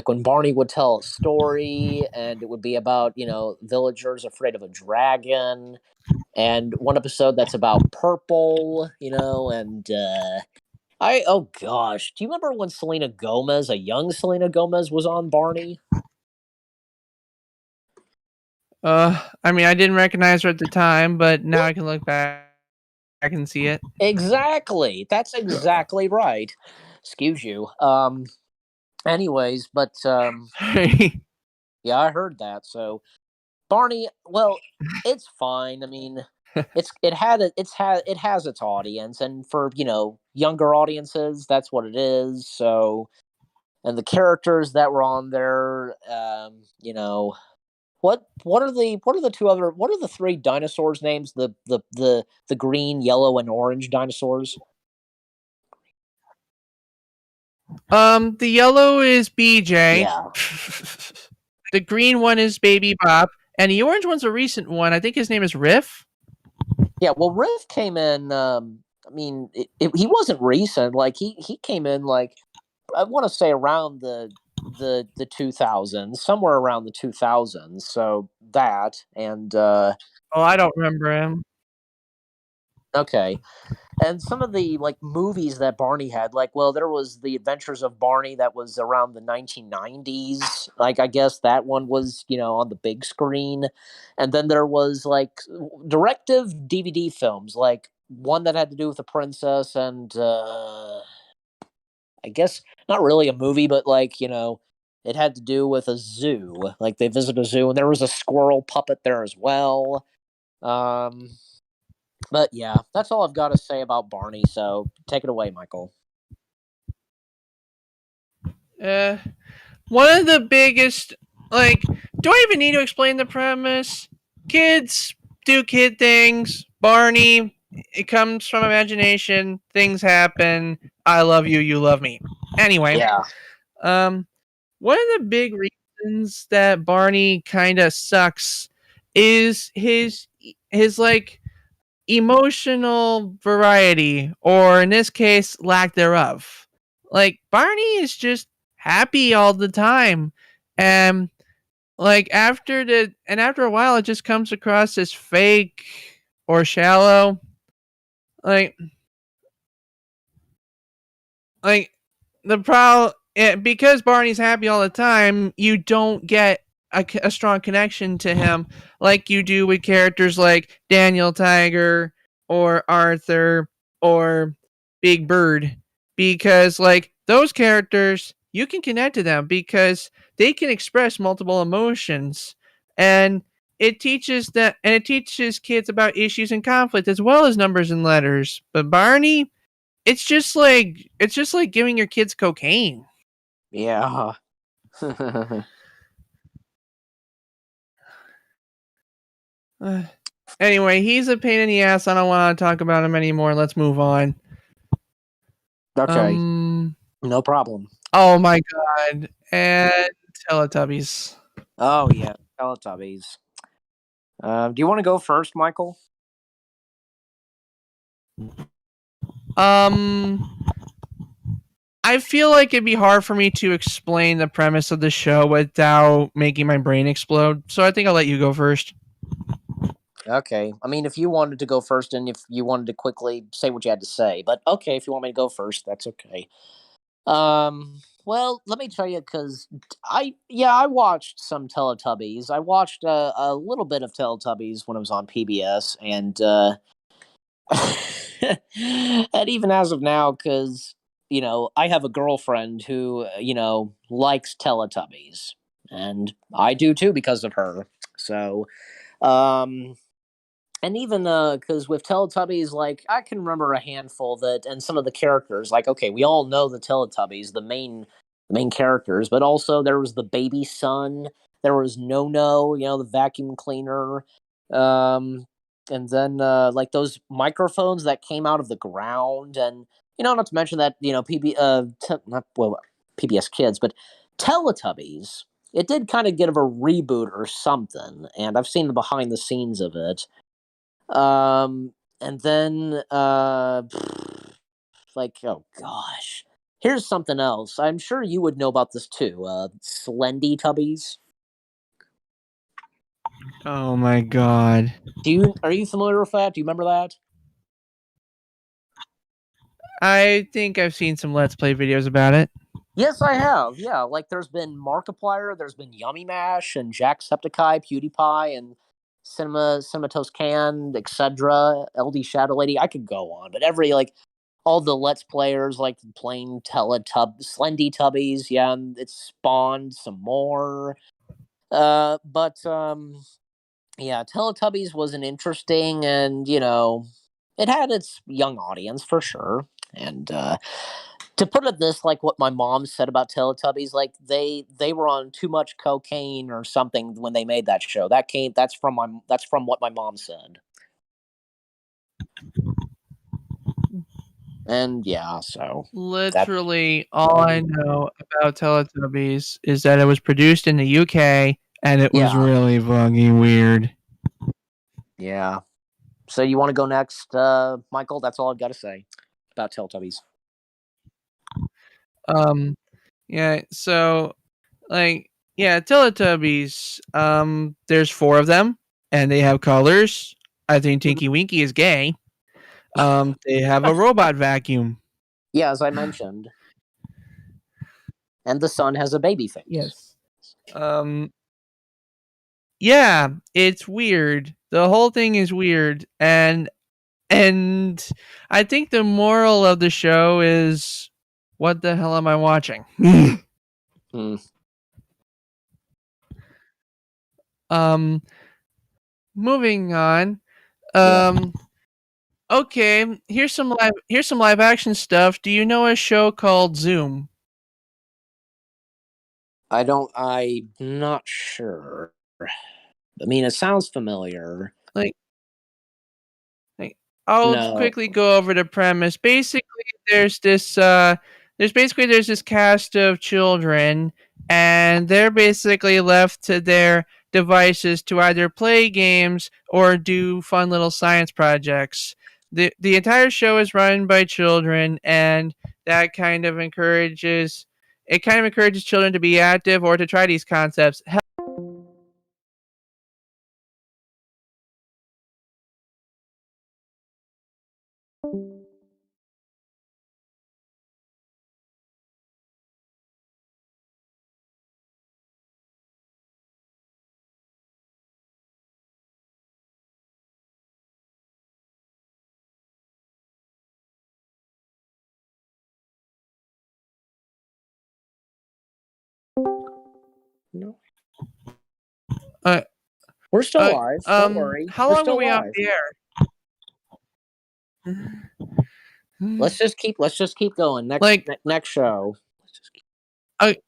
when Barney would tell a story, and it would be about villagers afraid of a dragon, and one episode that's about purple, and I oh gosh, do you remember when Selena Gomez, a young Selena Gomez, was on Barney? I mean, I didn't recognize her at the time, but now I can look back and see it. Exactly, that's exactly right. Excuse you. Anyways, but yeah, I heard that. So Barney, well, it's fine. I mean, it has its audience, and for younger audiences, that's what it is. So, and the characters that were on there, what are the three dinosaurs names? The green, yellow, and orange dinosaurs. The yellow is BJ. Yeah, The green one is Baby Bop, and the orange one's a recent one. I think his name is Riff. yeah. Well, Riff came in. I mean, he wasn't recent. Like he came in like I want to say around the 2000s, somewhere around the 2000s. So that and Oh, I don't remember him. okay. And some of the like movies that Barney had, like, well, there was The Adventures of Barney that was around the 1990s. Like, I guess that one was, on the big screen. And then there was like directive DVD films, like one that had to do with a princess and I guess not really a movie, but like, it had to do with a zoo. Like they visited a zoo and there was a squirrel puppet there as well. Um, but yeah, that's all I've got to say about Barney. So take it away, Michael. Uh, One of the biggest, like, do I even need to explain the premise? Kids do kid things. Barney, it comes from imagination. Things happen. I love you. You love me. Anyway, Yeah. um, one of the big reasons that Barney kind of sucks is his like emotional variety, or in this case, lack thereof. Like Barney is just happy all the time, and like after a while, it just comes across as fake or shallow. Like like the problem, because Barney's happy all the time, you don't get a strong connection to him like you do with characters like Daniel Tiger or Arthur or Big Bird, because like those characters you can connect to them because they can express multiple emotions, and it teaches kids about issues and conflict as well as numbers and letters. But Barney, it's just like giving your kids cocaine. Yeah. Anyway, he's a pain in the ass. I don't want to talk about him anymore. Let's move on. Okay. Um. No problem. Oh my god. And Teletubbies. Oh yeah, Teletubbies. Do you want to go first, Michael? Um. I feel like it'd be hard for me to explain the premise of the show without making my brain explode. So I think I'll let you go first. Okay. I mean, if you wanted to go first and if you wanted to quickly say what you had to say, but okay, if you want me to go first, that's okay. Well, let me tell you, because I watched some Teletubbies. I watched a little bit of Teletubbies when it was on PBS, and and even as of now, because I have a girlfriend who likes Teletubbies, and I do too because of her. So, um, and even because with Teletubbies, like I can remember a handful that, and some of the characters, like okay, we all know the Teletubbies, the main characters, but also there was the baby son, there was No No, the vacuum cleaner, um, and then like those microphones that came out of the ground, and not to mention that not well PBS Kids, but Teletubbies. It did kind of get of a reboot or something, and I've seen the behind the scenes of it. And then like, oh gosh, here's something else. I'm sure you would know about this too. Slendy Tubbies. Oh my god. Are you familiar with that? Do you remember that? I think I've seen some Let's Play videos about it. Yes, I have. Yeah, like there's been Markiplier, there's been Yummy Mash, and Jacksepticeye, PewDiePie, and Cinematos Can, etc. LD Shadow Lady. I could go on, but all the Let's Players like playing Slendy Tubbies. Yeah, and it spawned some more. But yeah, Teletubbies was an interesting, and it had its young audience for sure. And to put it this, like what my mom said about Teletubbies, like they were on too much cocaine or something when they made that show. That's from what my mom said. And yeah, so that Literally, all I know about Teletubbies is that it was produced in the UK and it was yeah, really fucking weird. yeah. So you want to go next, Michael? That's all I've got to say about Teletubbies. Yeah, so yeah, Teletubbies, there's 4 of them and they have colors. I think Tinky Winky is gay. They have a robot vacuum. Yeah, as I mentioned, and the son has a baby face. Yes. Yeah, it's weird. The whole thing is weird, and I think the moral of the show is, what the hell am I watching? Hmm. Moving on. Yeah. Okay, here's some live action stuff. Do you know a show called Zoom? I'm not sure. I mean, it sounds familiar. Like I'll No. quickly go over the premise. Basically, there's this there's this cast of children, and they're basically left to their devices to either play games or do fun little science projects. The entire show is run by children, and that kind of encourages children to be active or to try these concepts. No. Uh, We're still live. Don't worry. how We're long are still we off live. the air? Let's just keep going. Next show. Okay,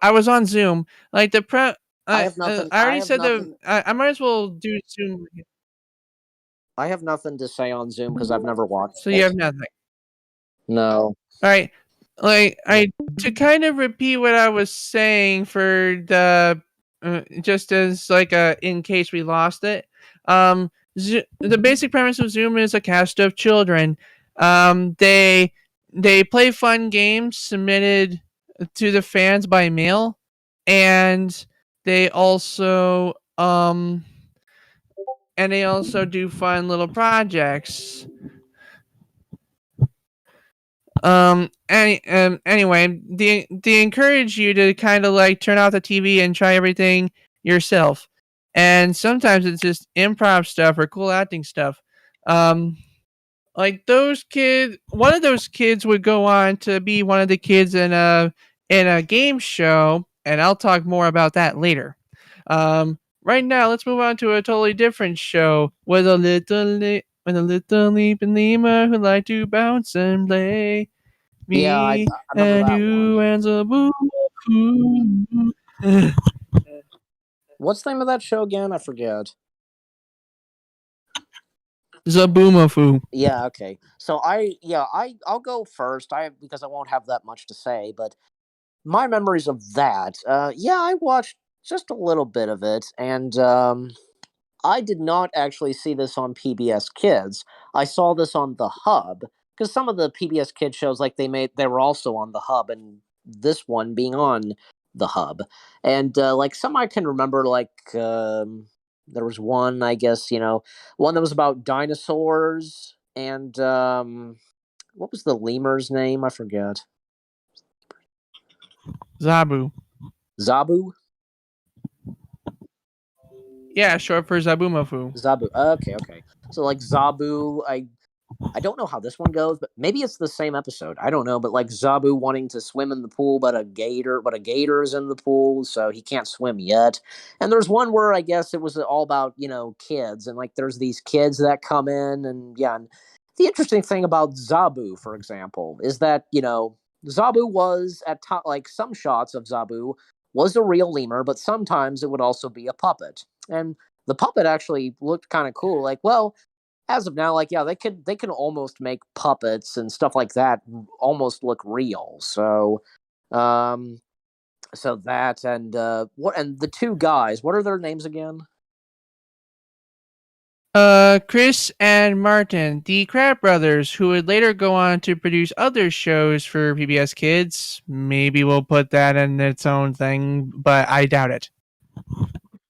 I was on Zoom. Like the pre, I have nothing. I I already have said nothing. I might as well do Zoom. I have nothing to say on Zoom because I've never watched So you it. have nothing. No. All right, I to kind of repeat what I was saying for the just as in case we lost it. The basic premise of Zoom is a cast of children. They play fun games submitted to the fans by mail, and they also do fun little projects. Anyway, they encourage you to kind of like turn off the TV and try everything yourself. And sometimes it's just improv stuff or cool acting stuff. Like one of those kids would go on to be one of the kids in a game show, and I'll talk more about that later. Right now, let's move on to a totally different show with a little leaping lemur who like to bounce and play. Yeah, I Me remember and that you one. and Zabu. What's the name of that show again? I forget. Zaboomafu. Yeah. Okay. So I'll go first. Because I won't have that much to say, but my memories of that. Yeah, I watched just a little bit of it, and I did not actually see this on PBS Kids. I saw this on the Hub because some of the PBS Kids shows, like they were also on the Hub, and this one being on the Hub. And like some I can remember, like there was one, I guess one that was about dinosaurs, and what was the lemur's name? I forget. Zabu. Zabu. Yeah, short for Zabumafu. Zabu. Okay. So like Zabu, I don't know how this one goes, but maybe it's the same episode. I don't know, but like Zabu wanting to swim in the pool, but a gator is in the pool, so he can't swim yet. And there's one where I guess it was all about kids, and like there's these kids that come in, and yeah. And the interesting thing about Zabu, for example, is that Zabu was at top, like some shots of Zabu was a real lemur, but sometimes it would also be a puppet, and the puppet actually looked kind of cool. Like, well, as of now, like yeah, they can almost make puppets and stuff like that almost look real. So, um, so that and what and the two guys, what are their names again? Chris and Martin, the Crab Brothers, who would later go on to produce other shows for PBS Kids. Maybe we'll put that in its own thing, but I doubt it.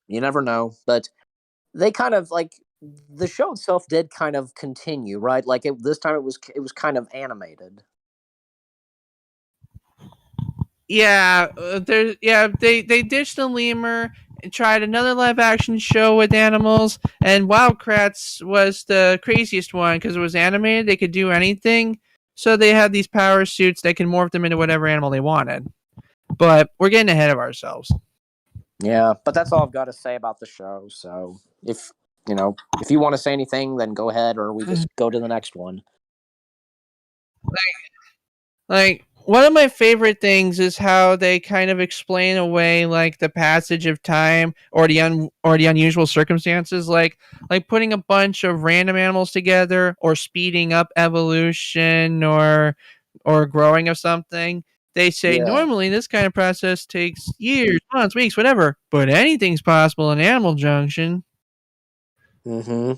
You never know, but they kind of like the show itself did kind of continue, right? Like this time it was kind of animated. Yeah, they ditched the lemur and tried another live action show with animals, and Wildcrats was the craziest one because it was animated. They could do anything, so they had these power suits that can morph them into whatever animal they wanted. But we're getting ahead of ourselves. Yeah, but that's all I've got to say about the show. So if you want to say anything, then go ahead, or we just go to the next one. Like one of my favorite things is how they kind of explain away like the passage of time or the unusual circumstances, like putting a bunch of random animals together or speeding up evolution or growing of something. They say Yeah. normally this kind of process takes years, months, weeks, whatever, but anything's possible in Animal Junction. Mm-hmm.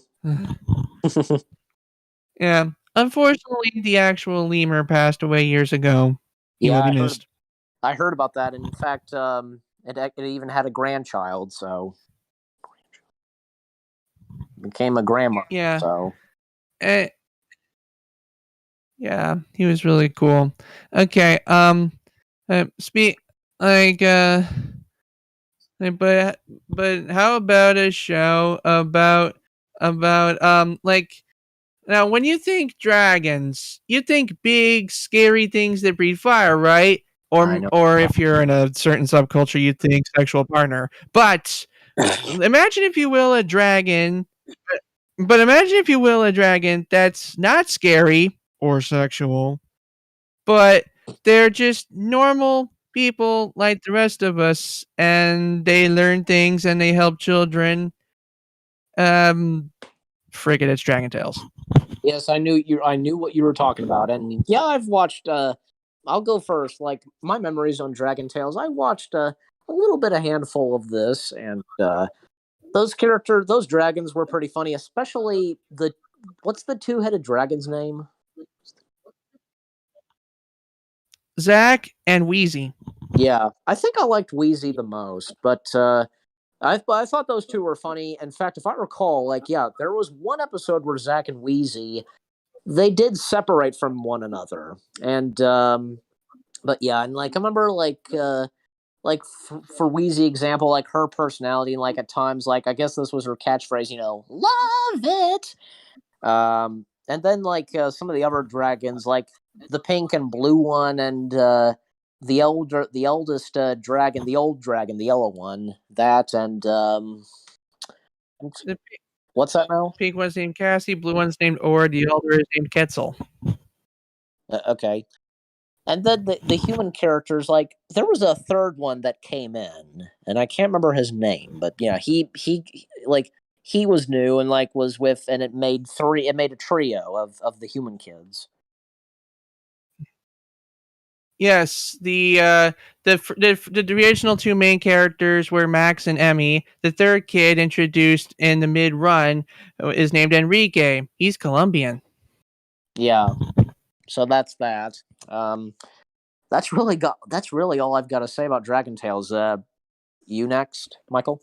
Yeah. Unfortunately, the actual lemur passed away years ago. He will be missed. I heard about that. And in fact, it even had a grandchild, so became a grandma. Yeah. So. Yeah, he was really cool. Okay. Speak like but how about a show about like now when you think dragons, you think big scary things that breathe fire, right? Or if you're in a certain subculture, you think sexual partner. But imagine if you will a dragon. But imagine if you will a dragon that's not scary or sexual, but they're just normal people like the rest of us, and they learn things and they help children. Friggin' it's Dragon Tales. Yes, I knew what you were talking about, and yeah, I've watched. I'll go first. Like my memories on Dragon Tales, I watched a little bit, a handful of this, and those dragons were pretty funny, especially what's the two-headed dragon's name? Zach and Wheezy. Yeah, I think I liked Wheezy the most, but I thought those two were funny. In fact, if I recall, like yeah, there was one episode where Zach and Wheezy they did separate from one another, and but yeah, and like I remember for Wheezy example, like her personality, and like at times, like I guess this was her catchphrase, love it. And then like some of the other dragons, like the pink and blue one, and the eldest dragon, the old dragon, the yellow one, that, and what's that now? Pink one's named Cassie, blue one's named Or, the elder is named Quetzal. Okay. And then the human characters, like there was a third one that came in, and I can't remember his name, but yeah, he was new and like was with, and it made a trio of the human kids. Yes, the original two main characters were Max and Emmy. The third kid introduced in the mid run is named Enrique. He's Colombian. Yeah. So that's that. Um, that's really all I've got to say about Dragon Tales. You next, Michael?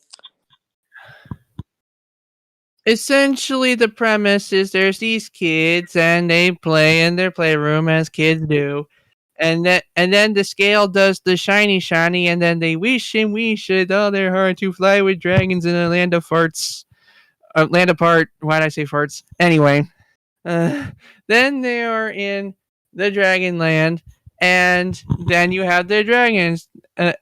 Essentially, the premise is there's these kids and they play in their playroom as kids do, and then the scale does the shiny, and then they wish and wish with all their heart to fly with dragons in a land of farts. Land apart. Why did I say farts? Anyway, uh, then they are in the Dragon Land, and then you have the dragons.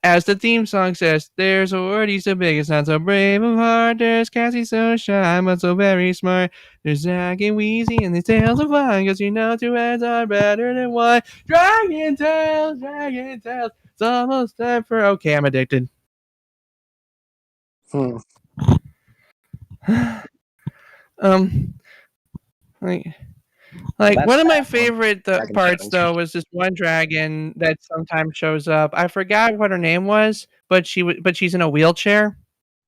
As the theme song says, there's a word he's so big, it's not so brave of heart. There's Cassie so shy, but so very smart. There's Zack and Wheezy, and the tails are fine, cause you know two heads are better than one. Dragon Tales, Dragon Tales. It's almost time for. Okay, I'm addicted. Hmm. um, like. Like That's one of my that one. favorite Dragon parts Tales. though was this one dragon that sometimes shows up. I forgot what her name was, but she's in a wheelchair.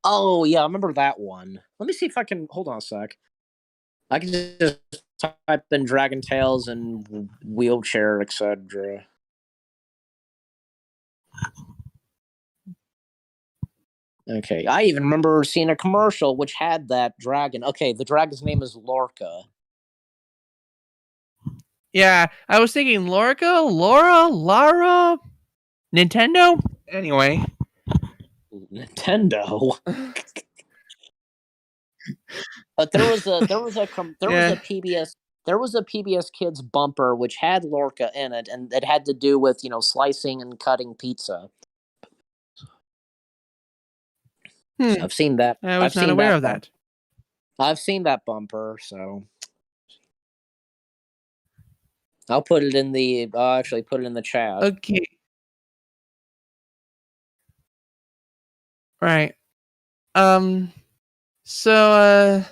Oh yeah, I remember that one. Let me see if I can hold on a sec. I can just type in Dragon Tales and wheelchair, etc. Okay, I even remember seeing a commercial which had that dragon. Okay, the dragon's name is Lorca. Yeah, I was thinking Lorca, Laura, Lara, Nintendo. Anyway, Nintendo. But there was yeah. a PBS Kids bumper which had Lorca in it, and it had to do with slicing and cutting pizza. So I've seen that. I was I've not seen aware that of bump. that. I've seen that bumper. So I'll put it in the. I'll actually put it in the chat. Okay, right. Um. So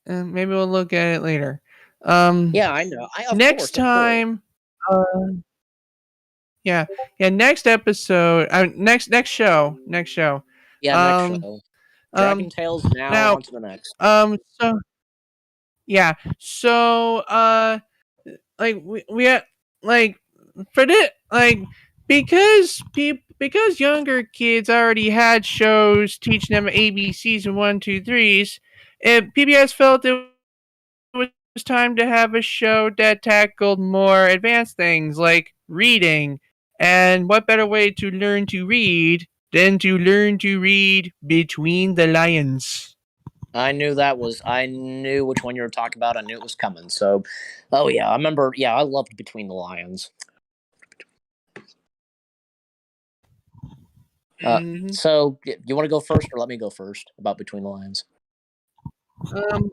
maybe we'll look at it later. Yeah, I know. I of Next course, of course. time. Uh, Yeah, yeah. Next episode, next show. Yeah, next Um, show. Dragon um. Tales. Now Now, on to the next. So yeah, so like we had like for this like because younger kids already had shows teaching them ABCs and 1, 2, 3s, and PBS felt it was time to have a show that tackled more advanced things like reading. And what better way to learn to read than to learn to read between the lines? I knew that was. I knew which one you were talking about. I knew it was coming. So, oh yeah, I remember. Yeah, I loved Between the Lions. Mm-hmm. So you want to go first, or let me go first about Between the Lions? Um,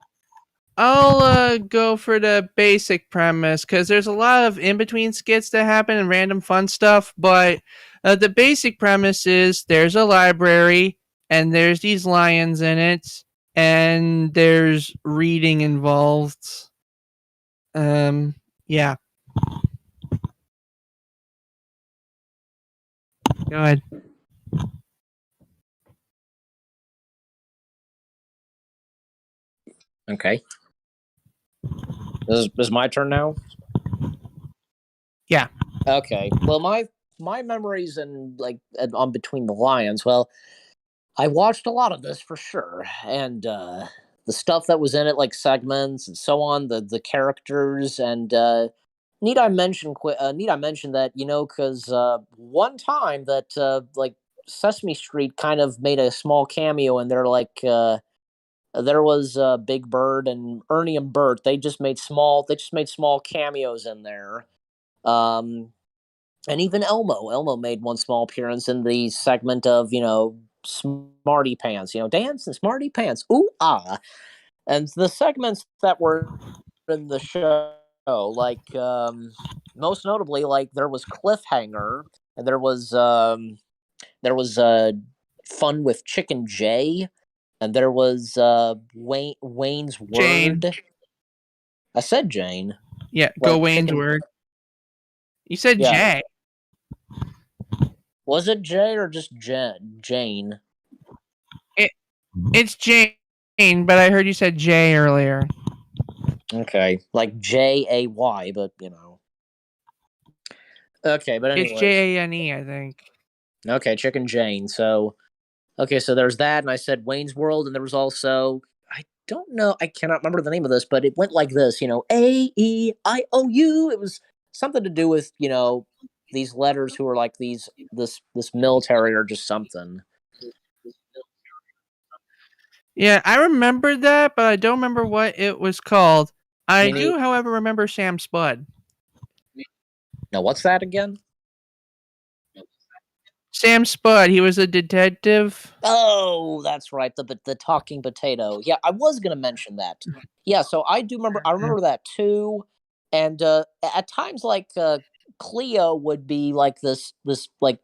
I'll go for the basic premise because there's a lot of in between skits that happen and random fun stuff. But the basic premise is there's a library and there's these lions in it, and there's reading involved. Yeah. Go ahead. Okay. This is my turn now. Yeah. Okay. Well, my memories and on Between the Lions. Well, I watched a lot of this for sure, and the stuff that was in it, like segments and so on, the characters, and need I mention that because one time that like Sesame Street kind of made a small cameo, and they're like. There was Big Bird and Ernie and Bert. They just made small cameos in there. Um, and even Elmo made one small appearance in the segment of Smarty Pants. Dance and Smarty Pants. Ooh ah! And the segments that were in the show, like most notably, like there was Cliffhanger, and there was Fun with Chicken J, and there was Wayne's Jane. Word. I said Jane. Yeah. Go What Wayne's chicken? word. You said Yeah. Jay. Was it Jay or just Jane? It's Jane, but I heard you said Jay earlier. Okay, like Jay, but you know. Okay, but It's anyways. Jane, I think. Okay, Chicken Jane. So, okay, so there's that, and I said Wayne's World, and there was also I don't know, I cannot remember the name of this, but it went like this, you know, AEIOU. It was something to do with these letters who are like this military or just something. Yeah, I remember that, but I don't remember what it was called. I do, however, remember Sam Spud. Now, what's that again? Sam Spud, he was a detective. Oh, that's right, the talking potato. Yeah, I was gonna mention that. Yeah, so I do remember. I remember that too, and at times like Cleo would be like this like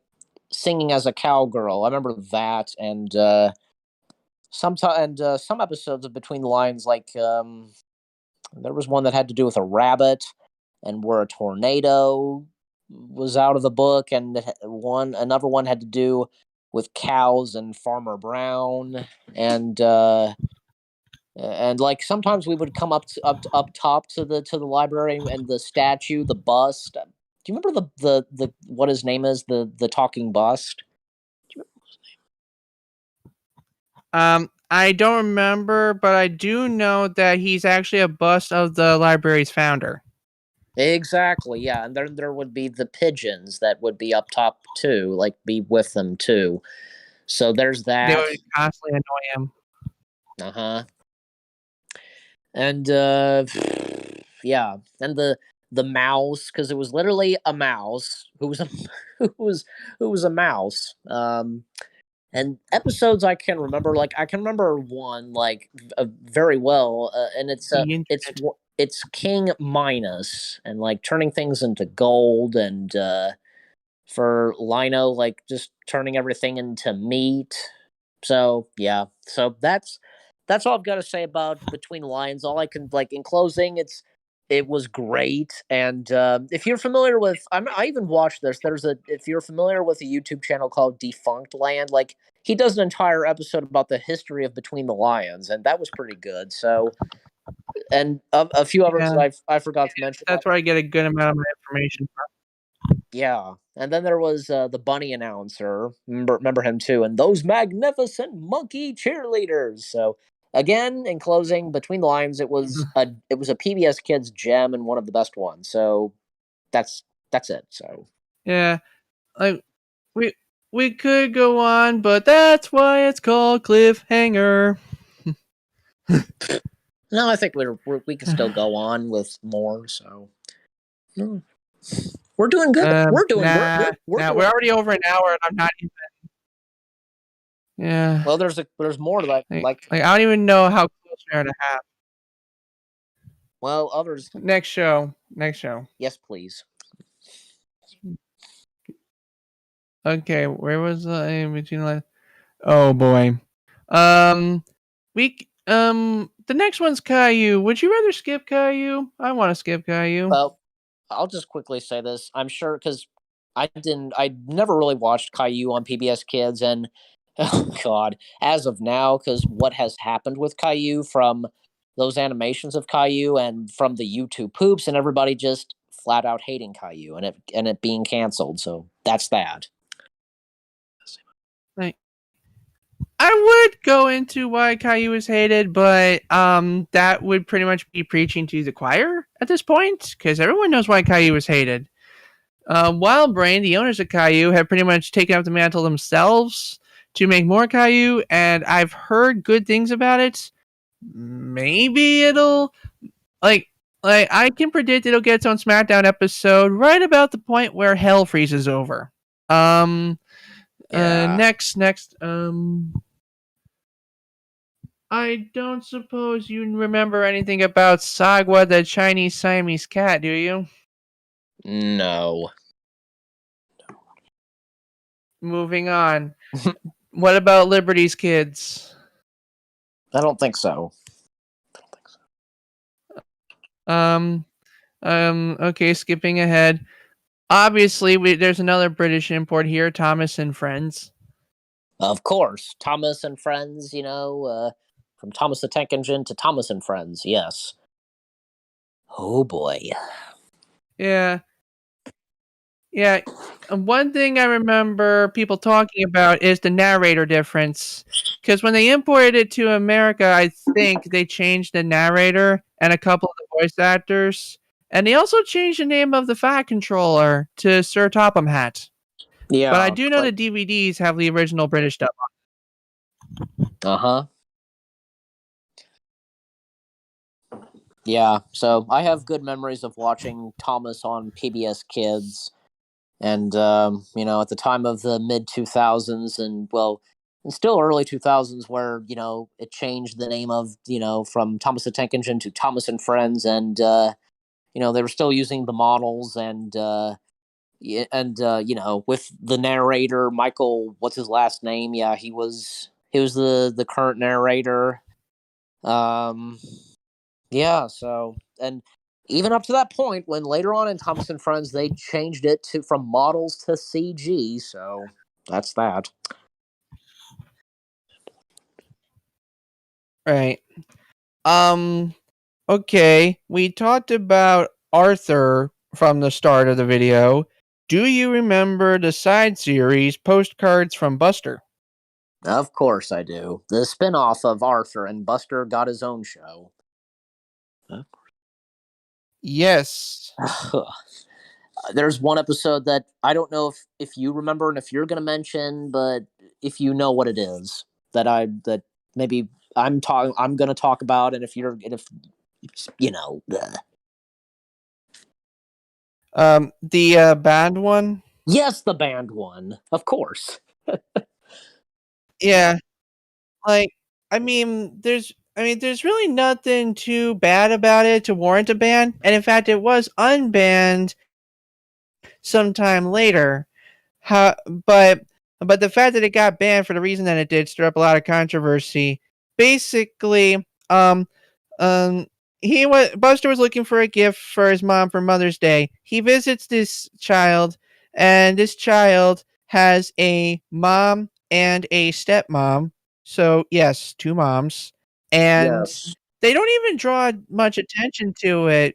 singing as a cowgirl. I remember that, and some episodes of Between the Lines, like there was one that had to do with a rabbit, and where a tornado was out of the book, and another one had to do with cows and Farmer Brown, and like sometimes we would come up top to the library and the statue, the bust. Do you remember the what his name is, the talking bust? I don't remember, but I do know that he's actually a bust of the library's founder. Exactly, yeah, and there would be the pigeons that would be up top too, like be with them too. So there's They that. would constantly annoy him. Uh-huh. And yeah, and the mouse, because it was literally a mouse who was a who was a mouse. And episodes I can remember, like I can remember one like very well, and it's King Minos, and like turning things into gold, and for Lino like just turning everything into meat. So yeah, so that's all I've got to say about Between the Lines. All I can, like, in closing, it was great. And if you're familiar with, I even watched this. If you're familiar with a YouTube channel called Defunct Land, like he does an entire episode about the history of Between the Lions, and that was pretty good. So, and a few others Yeah, that I forgot to mention. that's where I get a good amount of my information from. Yeah, and then there was the bunny announcer. Remember him too, and those magnificent monkey cheerleaders. So again, in closing, Between the Lines, it was a PBS Kids gem and one of the best ones. So that's it. So Yeah, like we we could go on, but that's why it's called cliffhanger. no, I think we can still go on with more. So no, we're doing good. We're doing we're Nah, doing. we're already over an hour, and I'm not even. Yeah, Well, there's more like I don't even know how close we are to half. well, others. Next show. Yes, please. Okay, where was the in between the? Oh boy. Um, the next one's Caillou. Would you rather skip Caillou? I want to skip Caillou. Well, I'll just quickly say this. I'm sure because I never really watched Caillou on PBS Kids, and oh god, as of now, because what has happened with Caillou from those animations of Caillou and from the YouTube poops and everybody just flat out hating Caillou and it being canceled. So that's that. Like, I would go into why Caillou is hated, but that would pretty much be preaching to the choir at this point, because everyone knows why Caillou is hated. Wild Brain, the owners of Caillou, have pretty much taken up the mantle themselves to make more Caillou, and I've heard good things about it. Maybe it'll like I can predict it'll get its own SmackDown episode right about the point where Hell freezes over. Next, I don't suppose you remember anything about Sagwa, the Chinese Siamese cat, do you? No. Moving on. What about Liberty's kids? I don't think so. Okay, skipping ahead. Obviously, there's another British import here, Thomas and Friends. Of course, Thomas and Friends. From Thomas the Tank Engine to Thomas and Friends. Yes. Oh boy. Yeah. Yeah. One thing I remember people talking about is the narrator difference. Because when they imported it to America, I think they changed the narrator and a couple of the voice actors. And they also changed the name of the Fat Controller to Sir Topham Hatt. Yeah. But I do know the DVDs have the original British dub on. Uh-huh. Yeah, so I have good memories of watching Thomas on PBS Kids. And, at the time of the mid 2000s and, still early 2000s where, it changed the name of, from Thomas the Tank Engine to Thomas and Friends. And, they were still using the models with the narrator, Michael, what's his last name? Yeah, he was the current narrator. Yeah, so, and even up to that point, when later on in Thomas and Friends they changed it from models to CG, so that's that. Right. Okay, we talked about Arthur from the start of the video. Do you remember the side series Postcards from Buster? Of course I do. The spin-off of Arthur, and Buster got his own show. Yes. There's one episode that I don't know if you remember and if you're going to mention, but if you know what it is that maybe I'm going to talk about, and if bleh. The band one? Yes, the band one, of course. Yeah. Like, there's really nothing too bad about it to warrant a ban, and in fact, it was unbanned sometime later. But the fact that it got banned for the reason that it did stir up a lot of controversy. Basically, Buster was looking for a gift for his mom for Mother's Day. He visits this child, and this child has a mom and a stepmom. So yes, two moms, and Yes. they don't even draw much attention to it.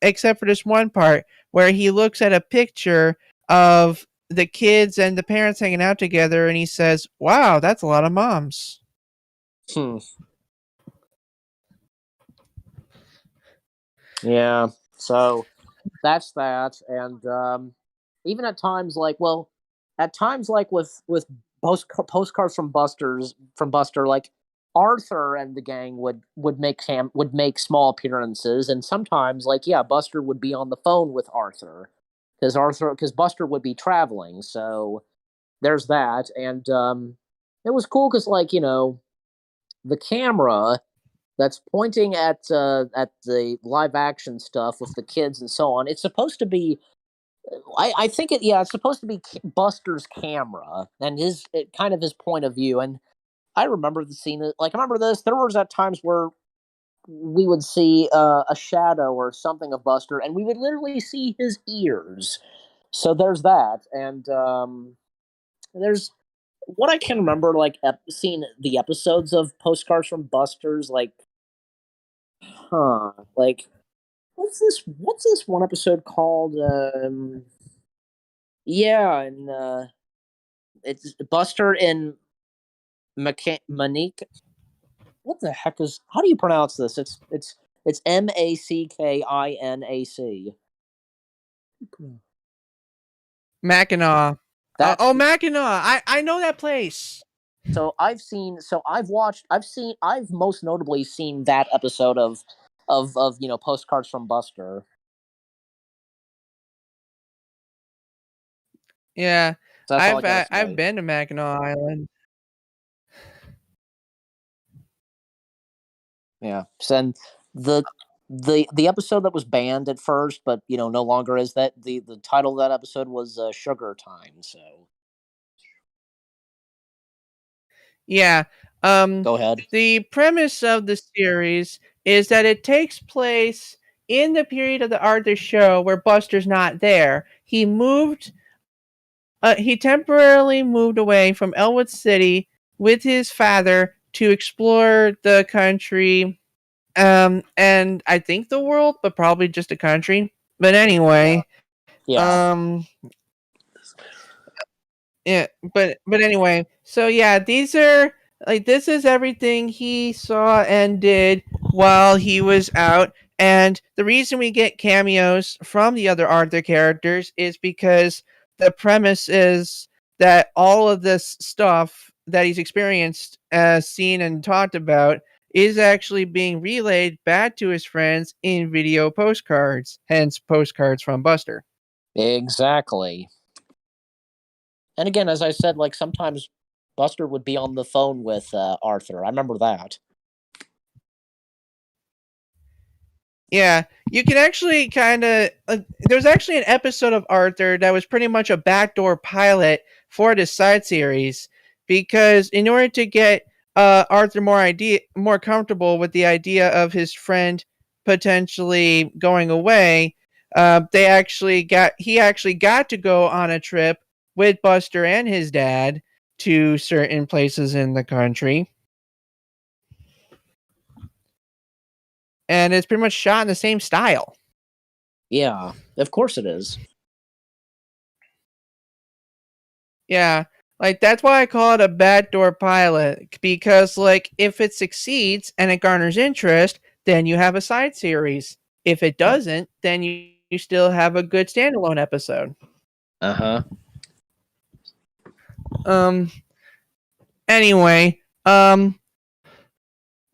Except for this one part where he looks at a picture of the kids and the parents hanging out together, and he says, "Wow, that's a lot of moms." Yeah. So that's that, and even at times with postcards from Buster, like Arthur and the gang would make small appearances, and sometimes Buster would be on the phone with Arthur because Buster would be traveling. So there's that, and it was cool because the camera that's pointing at the live action stuff with the kids and so on. It's supposed to be I think it's supposed to be Buster's camera and kind of his point of view. And I remember the scene. Like I remember this. There was at times where we would see a shadow or something of Buster, and we would literally see his ears. So there's that, and there's what I can remember, like seeing the episodes of Postcards from Buster's, like what's this one episode called? Yeah, and it's Buster and Manique. What the heck is? How do you pronounce this? It's Mackinac. Mackinac. That's Mackinac. I know that place. so I've most notably seen that episode of Postcards from Buster. Yeah, So that's all I gotta I've say. been to Mackinac Island. Yeah. So and the episode that was banned at first, but no longer is, that the title of that episode was Sugar Time. So Yeah. go ahead. The premise of the series is that it takes place in the period of the Arthur show where Buster's not there, he moved. He temporarily moved away from Elwood City with his father to explore the country, and I think the world, but probably just a country. But anyway, Yeah. yeah, but anyway, so yeah, these are this is everything he saw and did while he was out. And the reason we get cameos from the other Arthur characters is because the premise is that all of this stuff that he's experienced, seen, and talked about is actually being relayed back to his friends in video postcards, hence postcards from Buster. Exactly. And again, as I said, like sometimes Buster would be on the phone with Arthur. I remember that. Yeah, you can actually kind of. There's actually an episode of Arthur that was pretty much a backdoor pilot for this side series, because in order to get Arthur more comfortable with the idea of his friend potentially going away, he actually got to go on a trip with Buster and his dad to certain places in the country. And it's pretty much shot in the same style. Yeah, of course it is. Yeah, like that's why I call it a backdoor pilot, because like if it succeeds and it garners interest, then you have a side series. If it doesn't, then you still have a good standalone episode. Uh-huh. Anyway,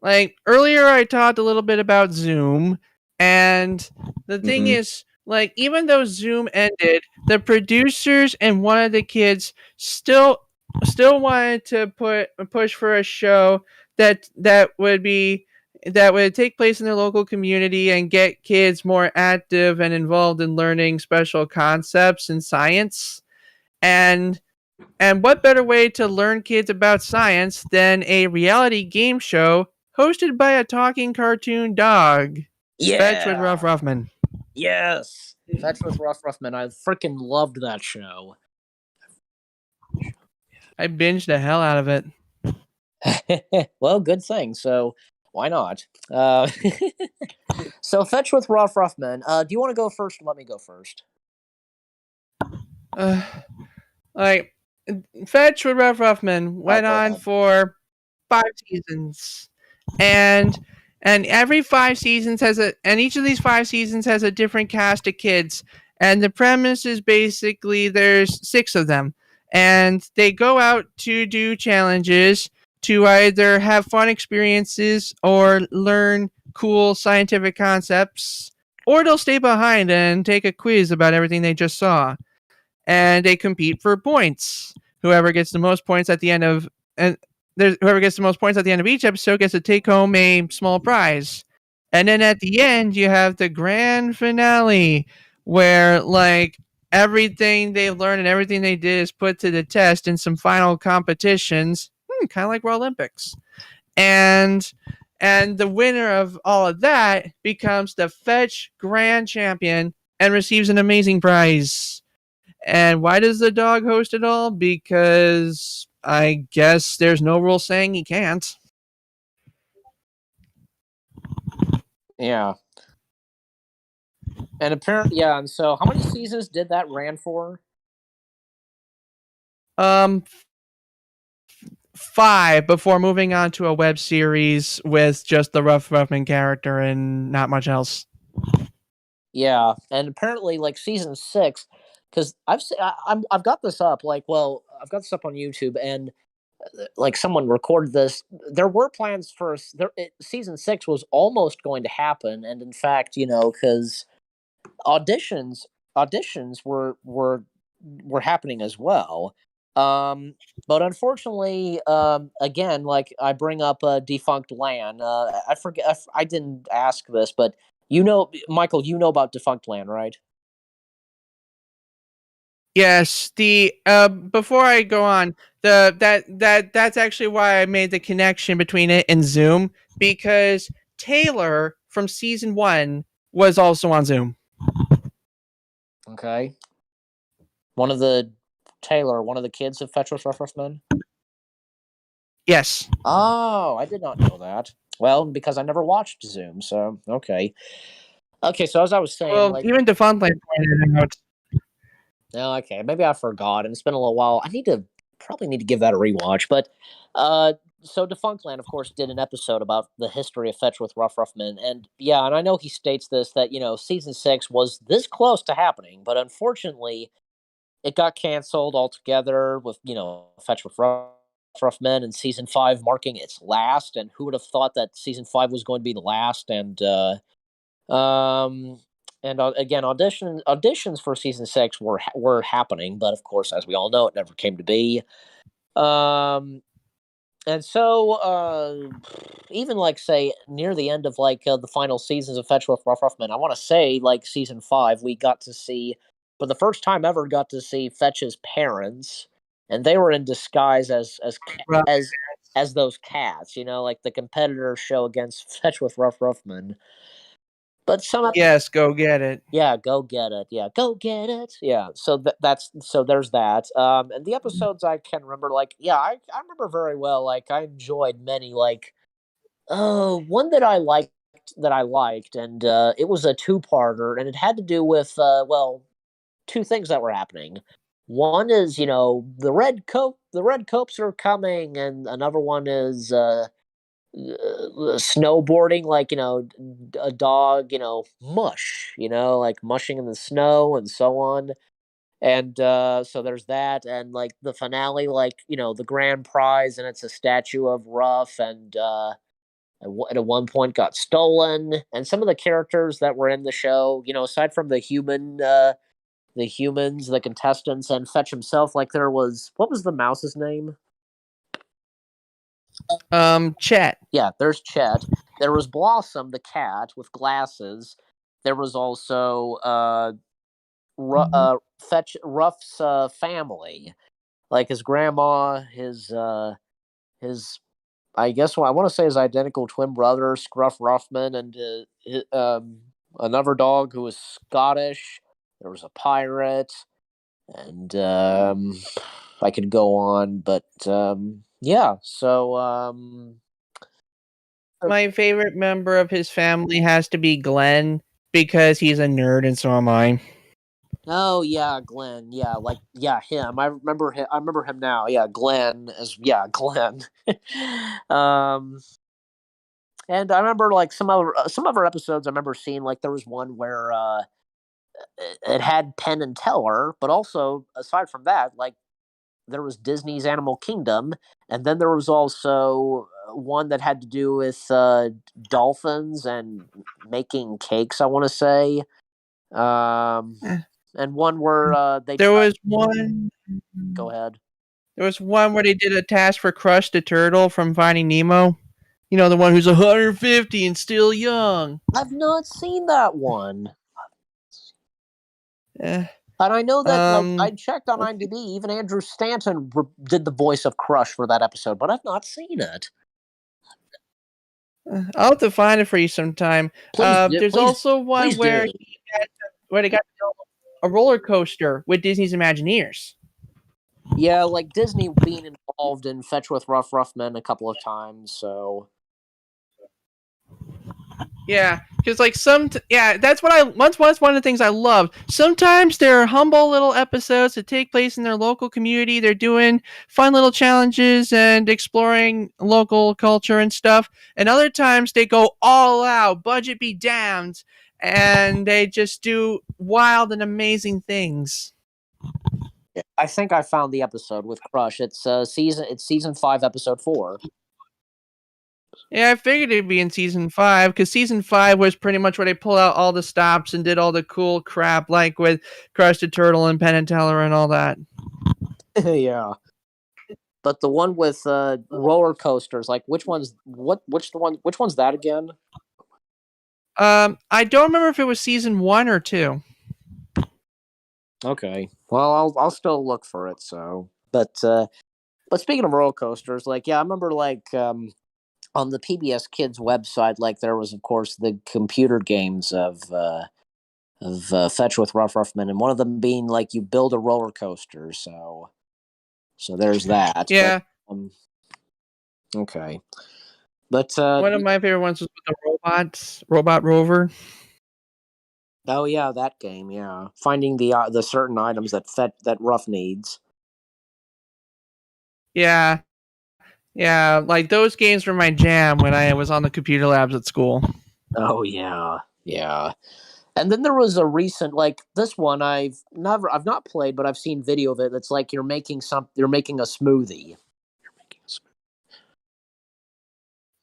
like earlier I talked a little bit about Zoom, and the thing is, like, even though Zoom ended, the producers and one of the kids still wanted to push for a show that would take place in their local community and get kids more active and involved in learning special concepts in science. And what better way to learn kids about science than a reality game show hosted by a talking cartoon dog? Yeah. Fetch with Ruff Ruffman. Yes. Fetch with Ruff Ruffman. I freaking loved that show. I binged the hell out of it. Well, good thing. So why not? So Fetch with Ruff Ruffman. Do you want to go first? Or let me go first. Like, Fetch with Ruff Ruffman went on for 5 seasons, and every 5 seasons and each of these 5 seasons has a different cast of kids. And the premise is basically there's 6 of them, and they go out to do challenges to either have fun experiences or learn cool scientific concepts, or they'll stay behind and take a quiz about everything they just saw. And they compete for points. Whoever gets the most points at the end of each episode gets to take home a small prize. And then at the end, you have the grand finale, where like everything they learned and everything they did is put to the test in some final competitions, kind of like World Olympics. And the winner of all of that becomes the Fetch Grand Champion and receives an amazing prize. And why does the dog host it all? Because I guess there's no rule saying he can't. Yeah. And apparently, yeah. And so, how many seasons did that ran for? 5 before moving on to a web series with just the Ruff Ruffman character and not much else. Yeah, and apparently, like season 6, because I've got this up. Like, well, I've got this up on YouTube, and like someone recorded this. There were plans for season 6 was almost going to happen, and in fact, because auditions were happening as well. But unfortunately, again, like I bring up Defunct Land. I forget. I didn't ask this, but Michael, you know about Defunct Land, right? Yes, the before I go on, that's actually why I made the connection between it and Zoom, because Taylor from season 1 was also on Zoom. Okay. One of the kids of Fetch with Rough Men? Yes. Oh, I did not know that. Well, because I never watched Zoom, so okay. Okay, so as I was saying, Well, like, even Defuntland pointed out. oh, okay, maybe I forgot, and it's been a little while. Probably need to give that a rewatch. But so Defunctland, of course, did an episode about the history of Fetch with Rough Men, and yeah, and I know he states this that season 6 was this close to happening, but unfortunately, it got canceled altogether with Fetch with Rough Men, and season 5 marking its last. And who would have thought that season 5 was going to be the last? Um, and again, auditions for season 6 were happening, but of course, as we all know, it never came to be. Um, and so, even like say near the end of the final seasons of Fetch with Rough Men, I want to say like season 5, we got to see for the first time ever got to see Fetch's parents, and they were in disguise as as those cats, like the competitor show against Fetch with Rough Men. But some Yes, go get it. yeah, go get it. Yeah, go get it. Yeah. So there's that. And the episodes I can remember, I remember very well. Like I enjoyed many. One that I liked, and it was a two-parter, and it had to do with two things that were happening. One is the red copes are coming, and another one is snowboarding, a dog, mush, like mushing in the snow and so on. And so there's that, and like the finale, the grand prize, and it's a statue of Ruff, and at one point got stolen. And some of the characters that were in the show, aside from the humans, the contestants, and Fetch himself, like there was, what was the mouse's name? Chet. Yeah, there's Chet. There was Blossom, the cat with glasses. There was also Fetch Ruff's family, like his grandma, his I guess what I want to say his identical twin brother, Scruff Ruffman, and another dog who was Scottish. There was a pirate, and I could go on, but yeah. So My favorite member of his family has to be Glenn because he's a nerd and so am I. oh yeah, Glenn. Yeah, him. I remember him. I remember him now. Yeah, Glenn Glenn. um, and I remember like some other episodes. I remember seeing like there was one where it had Penn and Teller, but also aside from that, like there was Disney's Animal Kingdom, and then there was also one that had to do with dolphins and making cakes. I want to say, and one where There was one. Go ahead. There was one where they did a task for Crush the Turtle from Finding Nemo. You know, the one who's 150 and still young. I've not seen that one. Eh, And I know that, I checked on IMDb, even Andrew Stanton did the voice of Crush for that episode, but I've not seen it. I'll have to find it for you sometime. There's also one where they got a roller coaster with Disney's Imagineers. Yeah, like Disney being involved in Fetch with Rough Men a couple of times, so. Yeah, because that's what one of the things I love. Sometimes there are humble little episodes that take place in their local community. They're doing fun little challenges and exploring local culture and stuff. And other times they go all out, budget be damned, and they just do wild and amazing things. I think I found the episode with Crush. It's season 5, episode 4. Yeah, I figured it'd be in season 5 because season 5 was pretty much where they pulled out all the stops and did all the cool crap, like with Crush the Turtle and Penn and Teller and all that. Yeah, but the one with roller coasters, like which one's that again? I don't remember if it was season 1 or 2. Okay, well I'll still look for it. So, but speaking of roller coasters, I remember on the PBS Kids website, like there was, of course, the computer games of Fetch with Rough Men, and one of them being like you build a roller coaster. So there's that. Yeah. But okay. But One of my favorite ones was with the robots, Robot Rover. oh yeah, that game. Yeah, finding the certain items that Ruff needs. Yeah, yeah, like those games were my jam when I was on the computer labs at school. Oh yeah, yeah. And then there was a recent like this one I've not played, but I've seen video of it. It's like you're making a smoothie.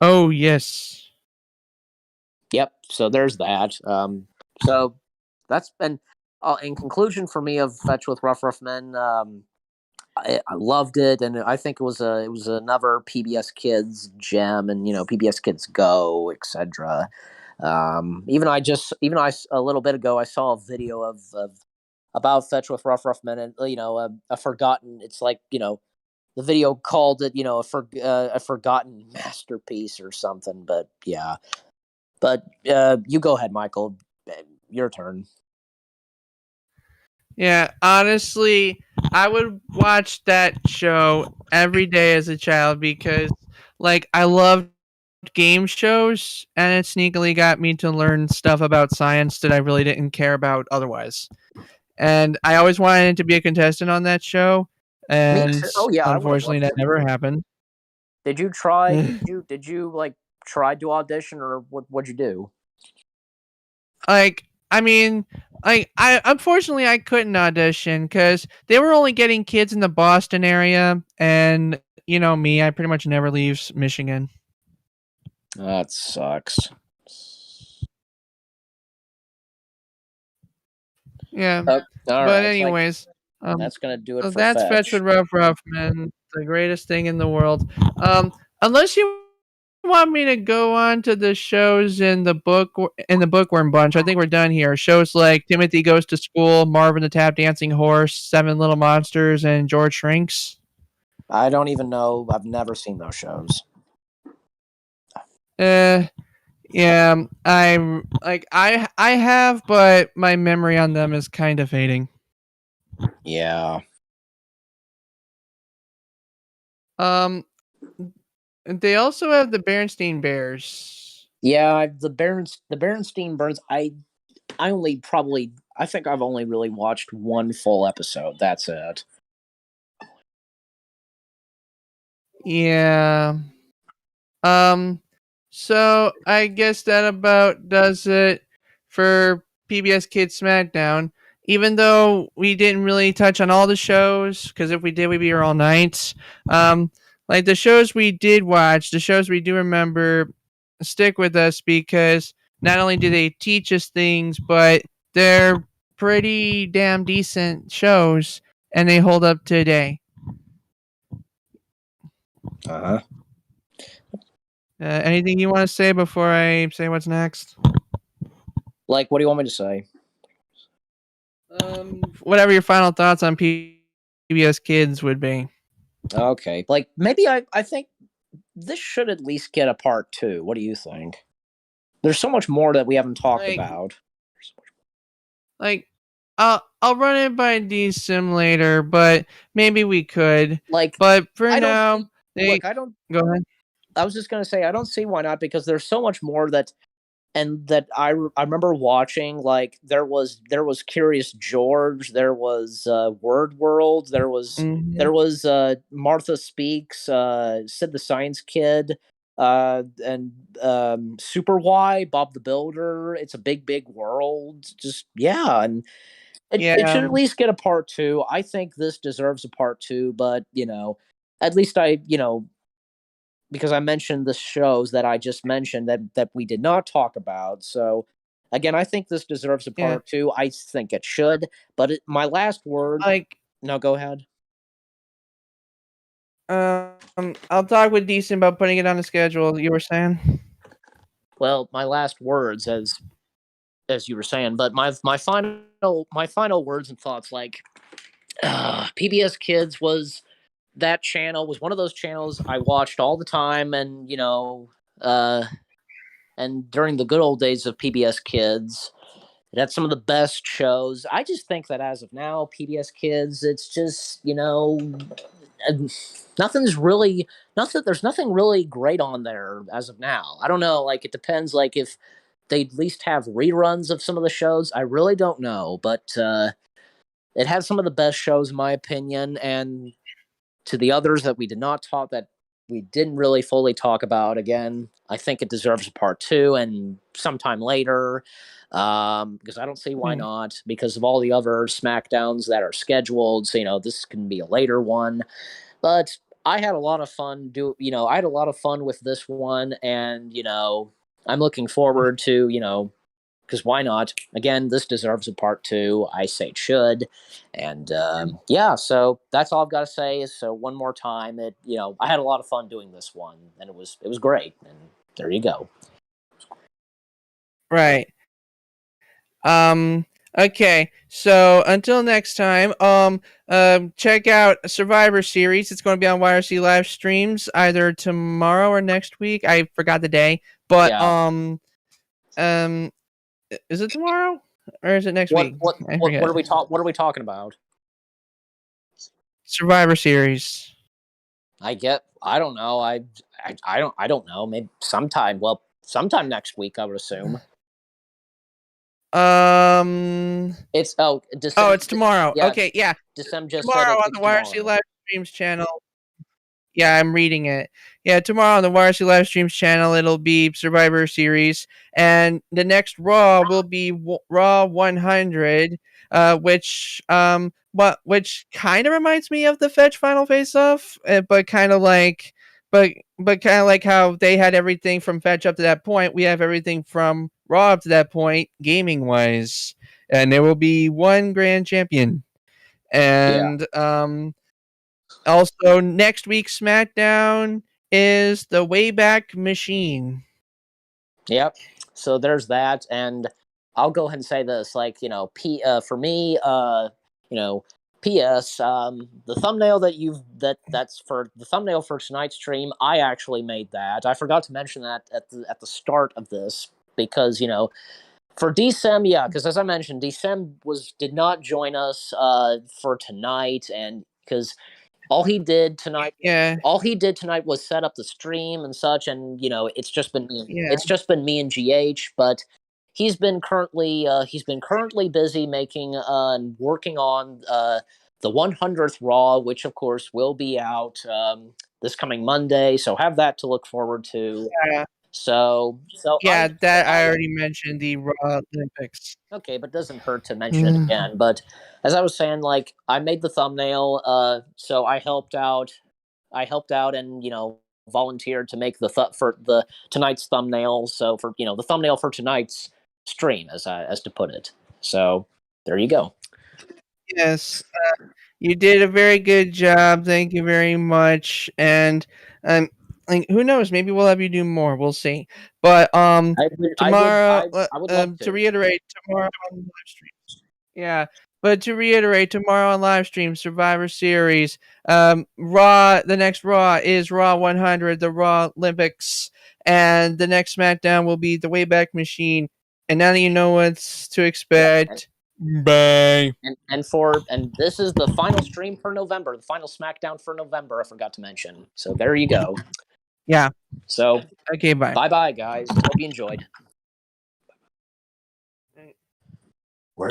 Oh yes. Yep. So there's that. So that's been in conclusion for me of Fetch with Rough Men. I loved it, and I think it was another PBS Kids gem, and PBS Kids Go, etc. Even I a little bit ago I saw a video of about Fetch with Rough Men, and a forgotten. It's like the video called it a forgotten masterpiece or something. But yeah, but you go ahead, Michael. Your turn. Yeah, honestly, I would watch that show every day as a child because, like, I loved game shows, and it sneakily got me to learn stuff about science that I really didn't care about otherwise. And I always wanted to be a contestant on that show, Me and too. Oh yeah, I would have unfortunately, loved that to. never happened. Did you try? Did you like try to audition, or what'd you do? Like, I mean, I unfortunately I couldn't audition because they were only getting kids in the Boston area, and you know me, I pretty much never leave Michigan. That sucks. Yeah, All but right, like anyways, that's gonna do it so for that's Fetch Fetch. with Rough Man, the greatest thing in the world. Unless you want me to go on to the shows in the Bookworm bunch, I think we're done here. Shows like Timothy Goes to School, Marvin the Tap Dancing Horse, Seven Little Monsters, and George Shrinks. I don't even know. I've never seen those shows. Uh, yeah, I'm like I have, but my memory on them is kind of fading. Yeah. Um, they also have the Berenstain Bears. Yeah, the Berenstein Burns. I think I've only really watched one full episode. That's it. Yeah. Um, so I guess that about does it for PBS Kids SmackDown. Even though we didn't really touch on all the shows, because if we did, we'd be here all night. Like the shows we did watch, the shows we do remember, stick with us because not only do they teach us things, but they're pretty damn decent shows, and they hold up today. Uh huh. Anything you want to say before I say what's next? Like, what do you want me to say? Whatever your final thoughts on PBS Kids would be. Okay, like maybe I think this should at least get a part two. What do you think? There's so much more that we haven't talked about. Like, I'll run it by DSim later, but maybe we could. Like, but for I now, look. I don't. Go ahead. I was just gonna say I don't see why not, because there's so much more that I remember watching. Like there was Curious George, there was Word World, there was Martha Speaks, Sid the Science Kid, and Super Y, Bob the Builder. It's a big world. Just yeah, and it should at least get a part two. I think this deserves a part two, but at least because I mentioned the shows that I just mentioned that we did not talk about. So again, I think this deserves a part two. I think it should. But my last word. No, go ahead. I'll talk with Decent about putting it on the schedule. You were saying. Well, my last words, as you were saying, but my final words and thoughts, like PBS Kids was one of those channels I watched all the time, and And during the good old days of PBS Kids, it had some of the best shows. I just think that as of now, PBS Kids, it's just, nothing's really nothing. There's nothing really great on there as of now. I don't know. Like, it depends. Like, if they at least have reruns of some of the shows. I really don't know, but it had some of the best shows, in my opinion. And to the others that we didn't really fully talk about, again, I think it deserves a part two and sometime later, because I don't see why not, because of all the other SmackDowns that are scheduled. So, this can be a later one. But I had a lot of fun. I had a lot of fun with this one, and I'm looking forward to because why not? Again, this deserves a part two. I say it should, and yeah. So that's all I've got to say. Is so one more time, I had a lot of fun doing this one, and it was great. And there you go. Right. Okay. So until next time, check out Survivor Series. It's going to be on YRC live streams either tomorrow or next week. I forgot the day, but is it tomorrow or is it next week? What are we talking about? Survivor Series. I don't know. I don't know. Maybe sometime. Well, sometime next week, I would assume. It's it's tomorrow. Yeah, okay, yeah. December just tomorrow on the YRC live streams channel. Yeah, I'm reading it. Yeah, tomorrow on the YRC live streams channel, it'll be Survivor Series, and the next Raw will be Raw 100, which kind of reminds me of the Fetch Final Face Off, but kind of like, but kind of like how they had everything from Fetch up to that point. We have everything from Raw up to that point, gaming wise, and there will be one grand champion, and also, next week's SmackDown is the Wayback Machine. Yep. So there's that, and I'll go ahead and say this, like, for me, P.S. The thumbnail that's for the thumbnail for tonight's stream, I actually made that. I forgot to mention that at the start of this because for DSEM, because as I mentioned, DSEM did not join us for tonight, and because all he did tonight was set up the stream and such, and it's just been me and GH, but he's been currently busy making and working on the 100th Raw, which of course will be out this coming Monday, so have that to look forward to. So I already mentioned the Raw Olympics. Okay, but it doesn't hurt to mention it again. But as I was saying, like, I made the thumbnail, so I helped out and volunteered to make for the tonight's thumbnail. So for the thumbnail for tonight's stream, as to put it. So there you go. Yes, you did a very good job. Thank you very much. And who knows? Maybe we'll have you do more. We'll see. But tomorrow, to reiterate, tomorrow on live stream. Yeah, but to reiterate, tomorrow on live stream, Survivor Series, Raw. The next Raw is Raw 100, the Raw Olympics, and the next SmackDown will be the Wayback Machine. And now that you know what to expect. Bye. And this is the final stream for November, the final SmackDown for November. I forgot to mention. So there you go. Yeah. So okay, bye. Bye, guys. Hope you enjoyed.